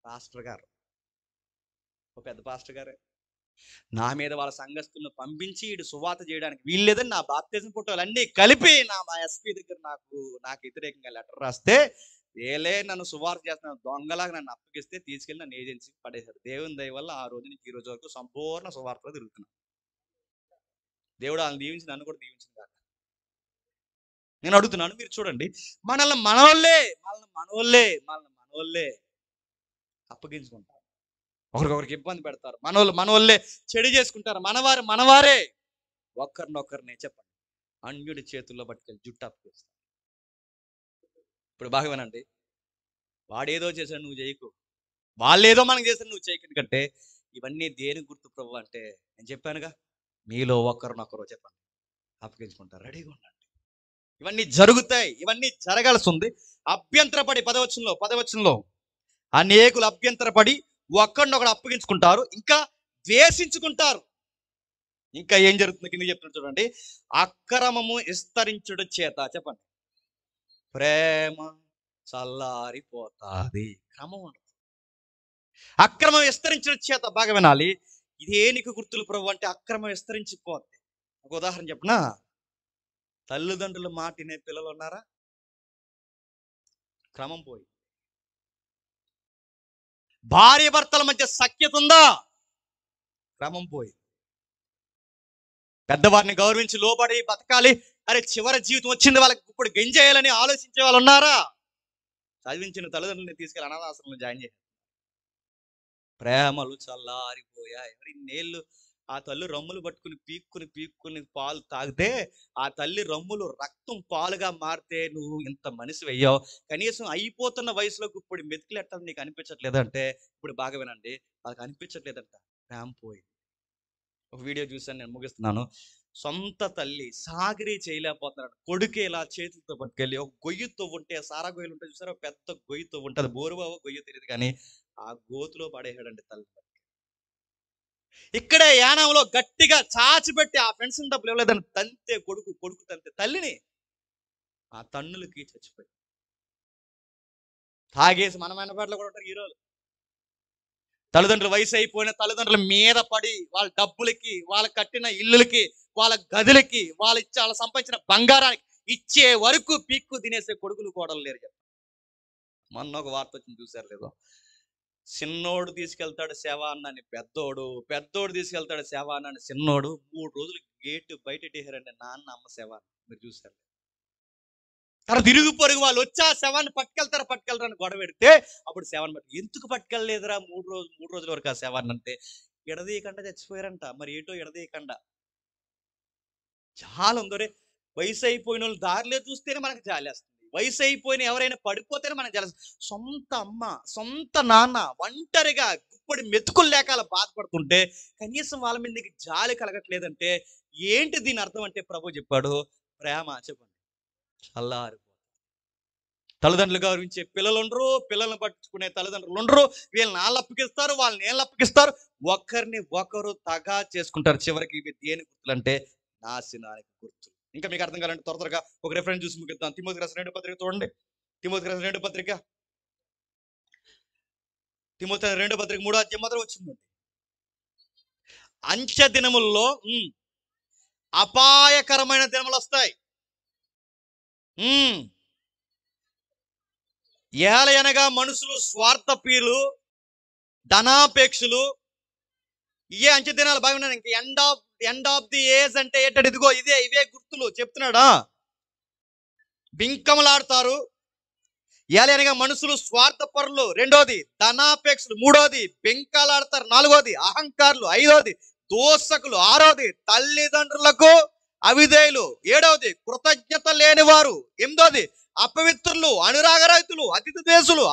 పాస్టర్ గారు, ఓ పెద్ద పాస్టర్ గారే. నా మీద వాళ్ళ సంఘస్థులను పంపించి ఇటు సువార్త చేయడానికి వీల్లేదని నా బాప్తిజం ఫోటోలు అన్నీ కలిపి మా ఎస్పీ దగ్గర నాకు వ్యతిరేకంగా లెటర్ రాస్తే, ఏలే నన్ను సువార్త చేస్తున్నాను దొంగలాగా నన్ను అప్పగిస్తే తీసుకెళ్ళి నన్ను ఏజెన్సీకి పడేశారు. దేవుని దయ వల్ల ఆ రోజు నుంచి ఈ రోజు వరకు సంపూర్ణ సువార్తలో తిరుగుతున్నాను. దేవుడు వాళ్ళని దీవించి నన్ను కూడా దీవించింది కాక. నేను అడుగుతున్నాను, మీరు చూడండి, మనోళ్ళే అప్పగించుకుంటారు, ఒకరికొకరికి ఇబ్బంది పెడతారు, మనోళ్ళే చెడు చేసుకుంటారు, మనవారే ఒకరినొకరినే చెప్పండి అన్యుడి చేతుల్లో పట్టుకెళ్ళి జుట్టు అప్పగిస్తారు. ఇప్పుడు బాగా వినండి, వాడేదో చేశాడు నువ్వు చేయకు, వాళ్ళేదో మనకు చేశాడు నువ్వు చేయకు. ఎందుకంటే ఇవన్నీ దేని గుర్తు ప్రభు అంటే నేను చెప్పానుగా, మీలో ఒకరినొకరు చెప్పండి అప్పగించుకుంటారు, రెడీగా ఉండండి. ఇవన్నీ జరుగుతాయి, ఇవన్నీ జరగాల్సి ఉంది. అభ్యంతరపడి 10వ వచనంలో అనేకులు అభ్యంతరపడి ఒకరినొకడు అప్పగించుకుంటారు, ఇంకా ద్వేషించుకుంటారు. ఇంకా ఏం జరుగుతుంది కింద చెప్తున్నారు చూడండి. అక్రమము విస్తరించుడు చేత చెప్పండి ప్రేమ చల్లారిపోతాది. క్రమం ఉండదు. అక్రమం విస్తరించడం చేత, బాగా వినాలి, ఇదేనికి గుర్తులు ప్రభు అంటే అక్రమం విస్తరించిపోద్ది. ఒక ఉదాహరణ చెప్పనా? తల్లిదండ్రుల మాట వినే పిల్లలు ఉన్నారా? క్రమం పోయి. భార్య భర్తల మధ్య సఖ్యత ఉందా? క్రమం పోయి. పెద్దవారిని గౌరవించి లోబడి బతకాలి, అరే చివరి జీవితం వచ్చింది వాళ్ళకి ఇప్పుడు గెంజేయాలని ఆలోచించే వాళ్ళు ఉన్నారా? చదివించిన తల్లిదండ్రులని తీసుకెళ్ళి అనాథాశ్రమంలో జాయిన్ చేయాలి. ప్రేమలు చల్లారిపోయాయి. ఇన్నేళ్ళు ఆ తల్లి రమ్ములు పట్టుకుని పీక్కుని పాలు తాగితే ఆ తల్లి రమ్ములు రక్తం పాలుగా మారితే నువ్వు ఇంత మనిషి వెయ్యావు. కనీసం అయిపోతున్న వయసులోకి ఇప్పుడు మెతుకులు ఎట్టాలని నీకు అనిపించట్లేదంటే, ఇప్పుడు బాగా వినండి, వాళ్ళకి అనిపించట్లేదంట, ప్రేమ పోయింది. ఒక వీడియో చూసాను, నేను ముగిస్తున్నాను. సొంత తల్లి సాగిరీ చేయలేకపోతున్నాడు, కొడుకే ఇలా చేతులతో పట్టుకెళ్ళి ఒక గొయ్యితో ఉంటే, సారా గొయ్యలు ఉంటాయి చూసారా, పెద్ద గొయ్యితో ఉంటుంది, బోరుబావో గొయ్యో తెలియదు కానీ ఆ గోతులో పడేసాడండి తల్లి. ఇక్కడే యానంలో గట్టిగా చాచిపెట్టి ఆ పెన్షన్ డబ్బులు ఇవ్వలేదని తంతే కొడుకు తంతే తల్లిని, ఆ తన్నులకి చచ్చిపోయి. తాగేసి మనమైన పాటలు కూడా ఉంటారు హీరోలు. తల్లిదండ్రులు వయసు అయిపోయిన తల్లిదండ్రుల మీద పడి వాళ్ళ డబ్బులకి, వాళ్ళ కట్టిన ఇల్లులకి, వాళ్ళ గదులకి, వాళ్ళ సంపాదించిన బంగారానికి ఇచ్చే వరకు పీక్కు తినేసే కొడుకులు కోడలు లేరు కదా. మొన్న ఒక వార్త వచ్చింది, చూసారు లేదో? చిన్నోడు తీసుకెళ్తాడు సేవా అన్నాన్ని పెద్దోడు తీసుకెళ్తాడు సేవా అన్నాన్ని చిన్నోడు. 3 రోజులు గేటు బయట పెట్టేశారండి నాన్న అమ్మ సేవ. మీరు చూసారు? తర్వాత తిరుగు పొరుగు వాళ్ళు వచ్చి ఆ శవాన్ని పట్టుకెళ్తారని గొడవ పెడితే అప్పుడు శవాన్ని ఎందుకు పట్టుకెళ్ళలేదురా 3 రోజుల వరకు ఆ శవాన్ని అంటే, ఎడదీయకుండా చచ్చిపోయారంట. మరి ఏటో ఎడదీయకుండా. చాలా ఉందరే, వయసు అయిపోయిన వాళ్ళు దారిలో చూస్తేనే మనకు జాలేస్తుంది. వయసు అయిపోయిన ఎవరైనా పడిపోతేనే మనకు జాలేస్తుంది. సొంత అమ్మ, సొంత నాన్న ఒంటరిగా గుప్పడి మెతుకులు లేక అలా బాధపడుతుంటే కనీసం వాళ్ళ మీద నీకు జాలి కలగట్లేదంటే ఏంటి దీని అర్థం అంటే, ప్రభు చెప్పాడు ప్రేమ చెప్పండి చల్లారు. తల్లిదండ్రులు గౌరవించే పిల్లలు ఉండరు, పిల్లల్ని పట్టించుకునే తల్లిదండ్రులు ఉండరు. వీళ్ళని వాళ్ళు అప్పగిస్తారు, వాళ్ళని ఏళ్ళు అప్పగిస్తారు, ఒకరిని ఒకరు తగా చేసుకుంటారు. చివరికి ఇవి దేని గుర్తులు అంటే నాశనానికి గుర్తులు. ఇంకా మీకు అర్థం కావాలంటే త్వరగా ఒక రెఫరెన్స్ చూసి ముగిద్దాం. తిమోతికి రాసిన 2వ పత్రిక చూడండి. తిమోతికి రాసిన 2వ పత్రిక 3వ అధ్యాయం మొదలు వచ్చిందండి. అంత్య దినముల్లో అపాయకరమైన దినములు వస్తాయి. ఏలయనగా మనుషులు స్వార్థప్రియులు, ధనాపేక్షలు, ఇవే అంచె దినాలు. బాగున్నాను. ఇంక ఎండ్ ఆఫ్ ది ఏజ్ అంటే ఏంటంటే ఇదిగో ఇవే గుర్తులు చెప్తున్నాడా. బింకములాడతారు. ఏలయనగా మనుషులు స్వార్థపరులు, రెండోది ధనాపేక్షలు, మూడోది బెంకాలాడతారు, నాలుగోది అహంకారులు, ఐదోది దోషకులు, ఆరోది తల్లిదండ్రులకు అవిధేయులు, ఏడవది కృతజ్ఞత లేనివారు, ఎనిమిదోది అపవిత్రులు, అనురాగరహితులు, అతిథి దేశులు,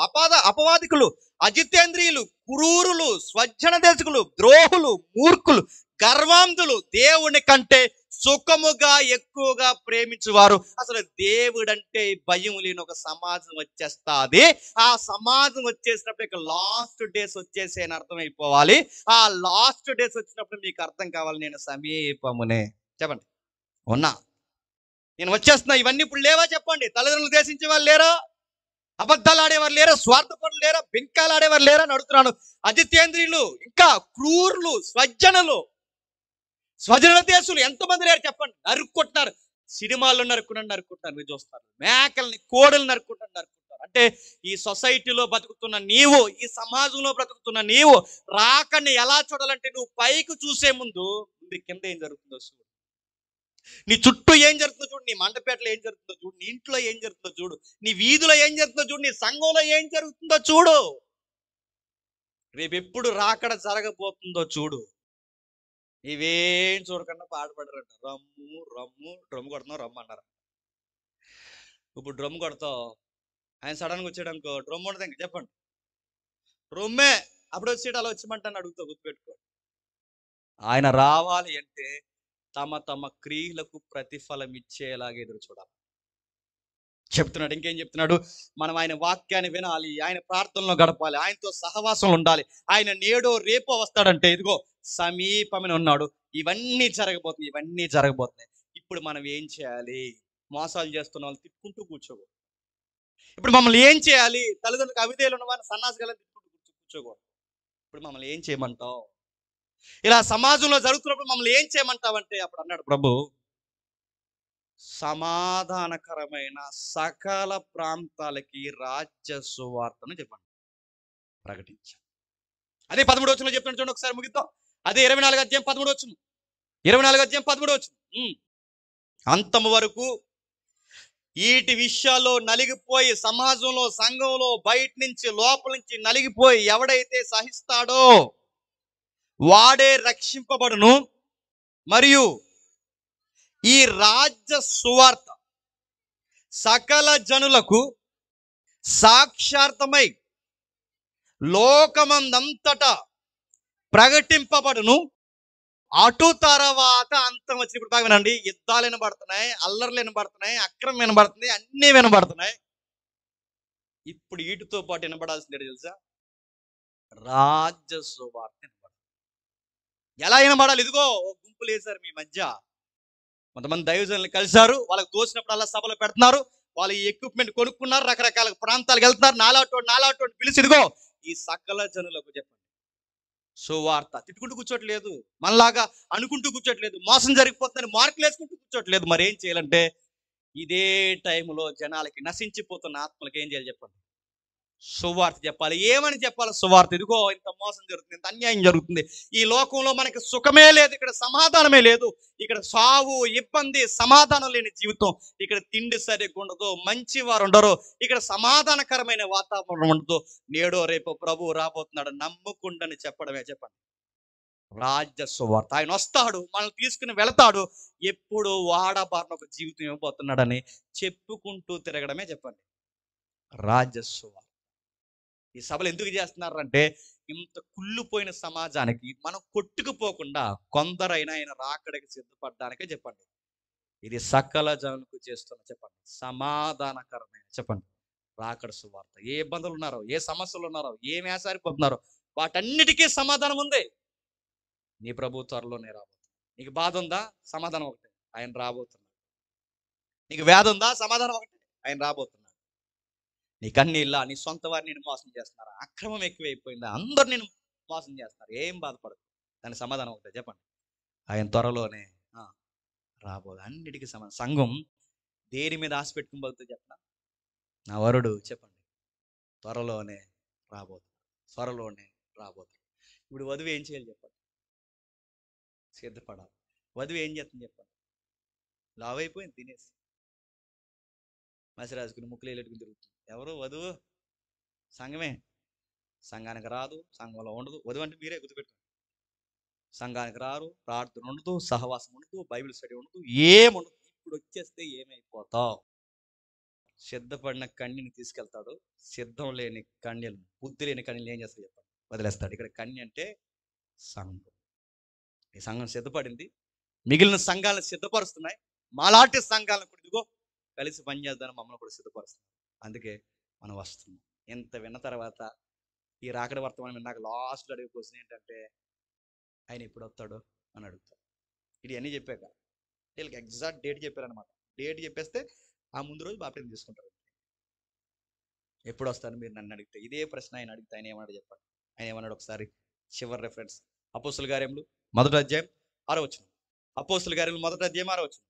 అపవాదికులు, అజితేంద్రియులు, క్రూరులు, స్వజ్జన దేశకులు, ద్రోహులు, మూర్ఖులు, గర్వాంధులు, దేవుని కంటే సుఖముగా ఎక్కువగా ప్రేమించువారు. అసలు దేవుడంటే భయం లేని ఒక సమాజం వచ్చేస్తాది. ఆ సమాజం వచ్చేసినప్పుడు ఇక లాస్ట్ డేస్ వచ్చేసేని అర్థమైపోవాలి. ఆ లాస్ట్ డేస్ వచ్చినప్పుడు మీకు అర్థం కావాలి, నేను సమీపమునే. చెప్పండి, ఉన్నా, నేను వచ్చేస్తున్నా. ఇవన్నీ ఇప్పుడు లేవా చెప్పండి. తల్లిదండ్రులు దేశించే వాళ్ళు లేరా? అబద్ధాలు ఆడేవారు లేరా? స్వార్థపరులు లేరా? బింకాలు ఆడేవారు లేరా అని అడుగుతున్నాను. అజితేంద్రియులు, ఇంకా క్రూరులు, స్వజన దేశులు ఎంతమంది లేరు చెప్పండి. నరుక్కుంటున్నారు. సినిమాల్లో నరుక్కుంటున్నారు, మీరు చూస్తారు. మేకల్ని, కోడలు నరుక్కుంటారు. అంటే ఈ సొసైటీలో బతుకుతున్న నీవు, ఈ సమాజంలో బ్రతుకుతున్న నీవు రాకని ఎలా చూడాలంటే, నువ్వు పైకి చూసే ముందు కింద ఏం జరుగుతుందో చూడు. నీ చుట్టూ ఏం జరుగుతుందో చూడు. నీ మండపేటలో ఏం జరుగుతుందో చూడు. నీ ఇంట్లో ఏం జరుగుతుందో చూడు. నీ వీధిలో ఏం జరుగుతుందో చూడు. నీ సంఘంలో ఏం జరుగుతుందో చూడు. రేపు ఎప్పుడు రాకడ జరగబోతుందో చూడు. ఇవేం చూడకుండా పాటపడరంట. డ్రమ్ము కొడుతున్నావు, రమ్ము అన్నారు. ఇప్పుడు డ్రమ్ కొడతావు, ఆయన సడన్గా వచ్చాడు అనుకో, డ్రమ్ ఉండదు ఇంక. చెప్పండి, డ్రమ్మే. అప్పుడు వచ్చేటి అలా వచ్చమంటాను అడుగుతా, గుర్తుపెట్టుకో. ఆయన రావాలి అంటే తమ తమ క్రియలకు ప్రతిఫలం ఇచ్చేలాగా ఎదురు చూడాలి చెప్తున్నాడు. ఇంకేం చెప్తున్నాడు? మనం ఆయన వాక్యాన్ని వినాలి, ఆయన ప్రార్థనలో గడపాలి, ఆయనతో సహవాసంలో ఉండాలి. ఆయన నేడో రేపో వస్తాడంటే ఇదిగో సమీపమైన ఉన్నాడు. ఇవన్నీ జరగబోతున్నాయి. ఇప్పుడు మనం ఏం చేయాలి? మోసాలు చేస్తున్న వాళ్ళు తిట్టుకుంటూ కూర్చోకూడదు. ఇప్పుడు మమ్మల్ని ఏం చేయాలి? తల్లిదండ్రులకు అవిధేయులు ఉన్న వారిని సన్నాసిగా తిట్టుకుంటూ కూర్చోకూడదు. ఇప్పుడు మమ్మల్ని ఏం చేయమంటావు? ఇలా సమాజంలో జరుగుతున్నప్పుడు మమ్మల్ని ఏం చేయమంటావంటే అప్పుడు అన్నాడు ప్రభు, సమాధానకరమైన సకల ప్రాంతాలకి రాజ్య సువార్తను చెప్పండి, ప్రకటించాను. అదే 13వ వచనంలో చెప్తాను చూడండి, ఒకసారి ముగిద్దాం. అదే 24వ అధ్యాయం 13వ వచనం. 24వ అధ్యాయం 13వ వచనం. అంతము వరకు వీటి విషయాల్లో నలిగిపోయి, సమాజంలో, సంఘంలో, బయట నుంచి లోపల నుంచి నలిగిపోయి ఎవడైతే సహిస్తాడో వాడే రక్షింపబడును. మరియు ఈ రాజ్య సువార్త సకల జనులకు సాక్షార్థమై లోకమందంతటా ప్రకటింపబడును. అటు తర్వాత అంతం వచ్చి, ఇప్పుడు బాగా వినండి, యుద్ధాలు వినబడుతున్నాయి, అల్లర్లు వినబడుతున్నాయి, అక్రమం వినబడుతుంది, అన్నీ వినబడుతున్నాయి. ఇప్పుడు వీటితో పాటు వినబడాల్సింది తెలుసా? రాజ్య సువార్త వినబడుతుంది. ఎలా వినబడాలి? ఇదిగో గుంపులు వేశారు మీ మధ్య, కొంతమంది దైవజనులు కలిశారు, వాళ్ళకి తోచినప్పుడు అలా సభలు పెడుతున్నారు, వాళ్ళు ఈ ఎక్విప్మెంట్ కొనుక్కున్నారు, రకరకాల ప్రాంతాలకు వెళ్తున్నారు, నాలాటోని పిలిచి ఇదిగో ఈ సకల జనులకు చెప్పండి సువార్త. తిట్టుకుంటూ కూర్చోట్లేదు, మనలాగా అనుకుంటూ కూర్చోట్లేదు, మోసం జరిగిపోతుందని మార్కులు వేసుకుంటూ కూర్చోట్లేదు. మరి ఏం చేయాలంటే ఇదే టైంలో జనాలకి, నశించిపోతున్న ఆత్మలకి ఏం చేయాలి చెప్పండి? సువార్త చెప్పాలి. ఏమని చెప్పాలి సువార్త? ఇదిగో ఇంత మోసం జరుగుతుంది, ఇంత అన్యాయం జరుగుతుంది, ఈ లోకంలో మనకి సుఖమే లేదు, ఇక్కడ సమాధానమే లేదు, ఇక్కడ సావు, ఇబ్బంది, సమాధానం లేని జీవితం, ఇక్కడ తిండి సరిగ్గా ఉండదు, మంచి వారు ఉండరు, ఇక్కడ సమాధానకరమైన వాతావరణం ఉండదు. నేడో రేపు ప్రభు రాబోతున్నాడు, నమ్ముకుండని చెప్పడమే చెప్పండి రాజ్య సువార్త. ఆయన వస్తాడు, మనల్ని తీసుకుని వెళతాడు, ఎప్పుడు వాడబారిన ఒక జీవితం ఇవ్వబోతున్నాడని చెప్పుకుంటూ తిరగడమే చెప్పండి రాజ్య సువార్త. ఈ సభలు ఎందుకు చేస్తున్నారంటే ఇంత కుళ్ళిపోయిన సమాజానికి మనం కొట్టుకుపోకుండా కొందరైనా ఆయన రాకడికి సిద్ధపడడానికే చెప్పండి. ఇది సకల జనులకు చేస్తున్న చెప్పండి సమాధానకరమైన చెప్పండి రాకడ సువార్త. ఏ ఇబ్బందులు ఉన్నారో, ఏ సమస్యలు ఉన్నారో, ఏ వేసారిపోతున్నారో వాటన్నిటికీ సమాధానం ఉంది. నీ ప్రభు త్వరలోనే రాబోతుంది. నీకు బాధ ఉందా? సమాధానం ఒకటే, ఆయన రాబోతున్నాడు. నీకు వ్యాధి ఉందా? సమాధానం ఒకటే, ఆయన రాబోతున్నాడు. నీ కన్నీళ్ళ, నీ సొంత వారిని నేను మోసం చేస్తున్నారా? అక్రమం ఎక్కువైపోయిందా? అందరు నేను మోసం చేస్తారు, ఏం బాధపడదు. దాని సమాధానం ఒకటే చెప్పండి, ఆయన త్వరలోనే రాబోదు. అన్నిటికీ సమాధానం. సంఘం దేని మీద ఆశ పెట్టుకుని బతుకుతుంది చెప్పండి? నా వరుడు చెప్పండి త్వరలోనే రాబోతుంది, త్వరలోనే రాబోతుంది. ఇప్పుడు వధువు ఏం చేయాలి చెప్పండి? సిద్ధపడాలి. వధువు ఏం చేస్తుంది చెప్పండి? లావు అయిపోయింది తినేసి, మసి రాసుకుని ముక్కులు వెళ్ళట్టుకుని తిరుగుతుంది. ఎవరు వధువు? సంఘమే. సంఘానికి రాదు, సంఘంలో ఉండదు. వధువు అంటే మీరే గుర్తుపెట్టుకోండి. సంఘానికి రారు, ప్రార్థన ఉండదు, సహవాసం ఉండదు, బైబిల్ స్టడీ ఉండదు, ఏముండదు. ఇప్పుడు వచ్చేస్తే ఏమైపోతావు? సిద్ధపడిన కన్యని తీసుకెళ్తాడు, సిద్ధం లేని కన్యలు, బుద్ధి లేని కన్యలు ఏం చేస్తాడు చెప్పండి? వదిలేస్తాడు. ఇక్కడ కన్య అంటే సంఘం. ఈ సంఘం సిద్ధపడింది, మిగిలిన సంఘాలను సిద్ధపరుస్తున్నాయి. మాలాంటి సంఘాలను కూడా ఇదిగో కలిసి పనిచేద్దామని మమ్మల్ని కూడా సిద్ధపరుస్తున్నాం. అందుకే మనం వస్తున్నాం. ఇంత విన్న తర్వాత ఈ రాకడ వర్తమానం విన్నాక లాస్ట్లో అడిగే క్వశ్చన్ ఏంటంటే, ఆయన ఎప్పుడు వస్తాడు అని అడుగుతాడు. ఇది అన్నీ చెప్పాక వీళ్ళకి ఎగ్జాక్ట్ డేట్ చెప్పారనమాట. డేట్ చెప్పేస్తే ఆ ముందు రోజు బాప్టిజం తీసుకుంటారు. ఎప్పుడు వస్తాను మీరు నన్ను అడిగితే ఇదే ప్రశ్న ఆయన అడిగితే ఆయన ఏమన్నాడు చెప్పండి? ఆయన ఏమన్నాడు ఒకసారి చివరి రెఫరెన్స్ అపోస్తుల కార్యములు 1వ అధ్యాయం 6వ వచనం. అపోస్తుల కార్యములు 1వ అధ్యాయం 6వ వచనం.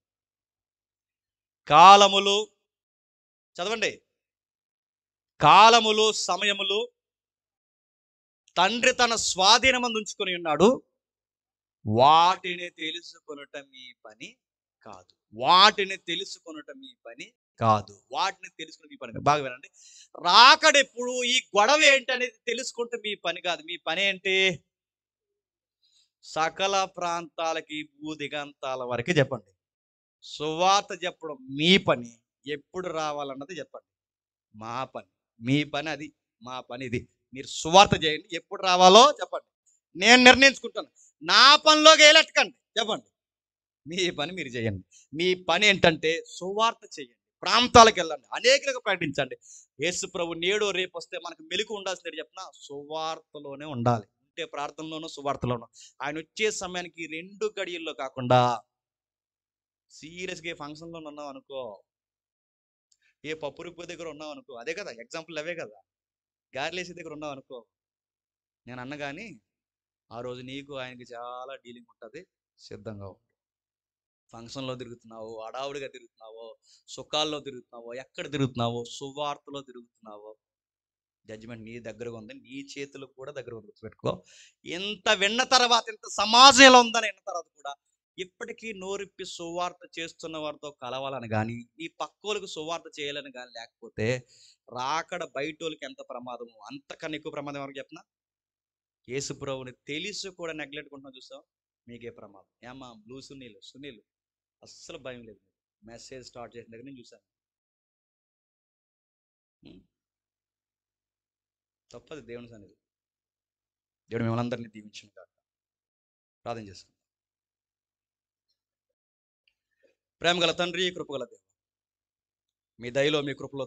కాలములు, చదవండి, కాలములు సమయములు తండ్రి తన స్వాధీనమందు ఉంచుకొని ఉన్నాడు, వాటిని తెలుసుకొనుట మీ పని కాదు. వాటిని తెలుసుకొనుట మీ పని కాదు. వాటిని తెలుసుకుని మీ పని కాదు. బాగా వినండి. రాకడెప్పుడు, ఈ గొడవ ఏంటనేది తెలుసుకుంటే మీ పని కాదు. మీ పని ఏంటి? సకల ప్రాంతాలకి, భూదిగంతాల వరకు చెప్పండి. సువార్త చెప్పడం మీ పని. ఎప్పుడు రావాలన్నది చెప్పండి మా పని. మీ పని అది, మా పని ఇది. మీరు సువార్త చేయండి, ఎప్పుడు రావాలో చెప్పండి, నేను నిర్ణయించుకుంటాను. నా పనిలోకి వేలెట్టకండి, చెప్పండి. మీ పని మీరు చేయండి. మీ పని ఏంటంటే సువార్త చేయండి, ప్రాంతాలకు వెళ్ళండి, అనేకులకు ప్రకటించండి. యేసు ప్రభు నేడు రేపు వస్తే మనకు మెలుకు ఉండాల్సింది చెప్పిన సువార్తలోనే ఉండాలి. ఉంటే ప్రార్థనలోనూ సువార్తలోనూ. ఆయన వచ్చే సమయానికి 2 గడియల్లో కాకుండా సీరియస్గా ఏ ఫంక్షన్లో ఉన్నావు అనుకో, ఏ పప్పు రుబ్బు దగ్గర ఉన్నావు అనుకో, అదే కదా ఎగ్జాంపుల్, అవే కదా. గారెలేసే దగ్గర ఉన్నావు అనుకో, నేను అన్న కానీ ఆ రోజు నీకు ఆయనకి చాలా డీలింగ్ ఉంటుంది, సిద్ధంగా ఉంటుంది. ఫంక్షన్లో తిరుగుతున్నావు, అడావుడిగా తిరుగుతున్నావో, సుఖాల్లో తిరుగుతున్నావో, ఎక్కడ తిరుగుతున్నావో, సువార్తలో తిరుగుతున్నావో, జడ్జిమెంట్ నీ దగ్గరగా ఉంది, నీ చేతులకు కూడా దగ్గర ఉంది. గుర్తుపెట్టుకో. ఇంత విన్న తర్వాత, ఇంత సమాజంలో ఉందని విన్న తర్వాత కూడా ఇప్పటికీ నోరిప్పి సువార్త చేస్తున్న వారితో కలవాలని కానీ, నీ పక్కోలకు సువార్త చేయాలని కానీ లేకపోతే రాకడ బయటోళ్ళకి ఎంత ప్రమాదము, అంతకన్నా ఎక్కువ ప్రమాదం ఎవరికి చెప్పినా యేసు ప్రభువుని తెలిసి కూడా నెగ్లెక్ట్ కొంటున్నా చూసావు, మీకే ప్రమాదం. ఏమ్మా బ్లూ సునీలు అస్సలు భయం లేదు. మెసేజ్ స్టార్ట్ చేసిన దగ్గర నేను చూశాను. తప్పది దేవుని సన్నిధి. దేవుడు మిమ్మల్ని అందరినీ దీవించును గాక. ప్రార్థన చేసుకుందాం. ప్రేమగల తండ్రి, కృపగల దేవుడు, మీ దయలో, మీ కృపలో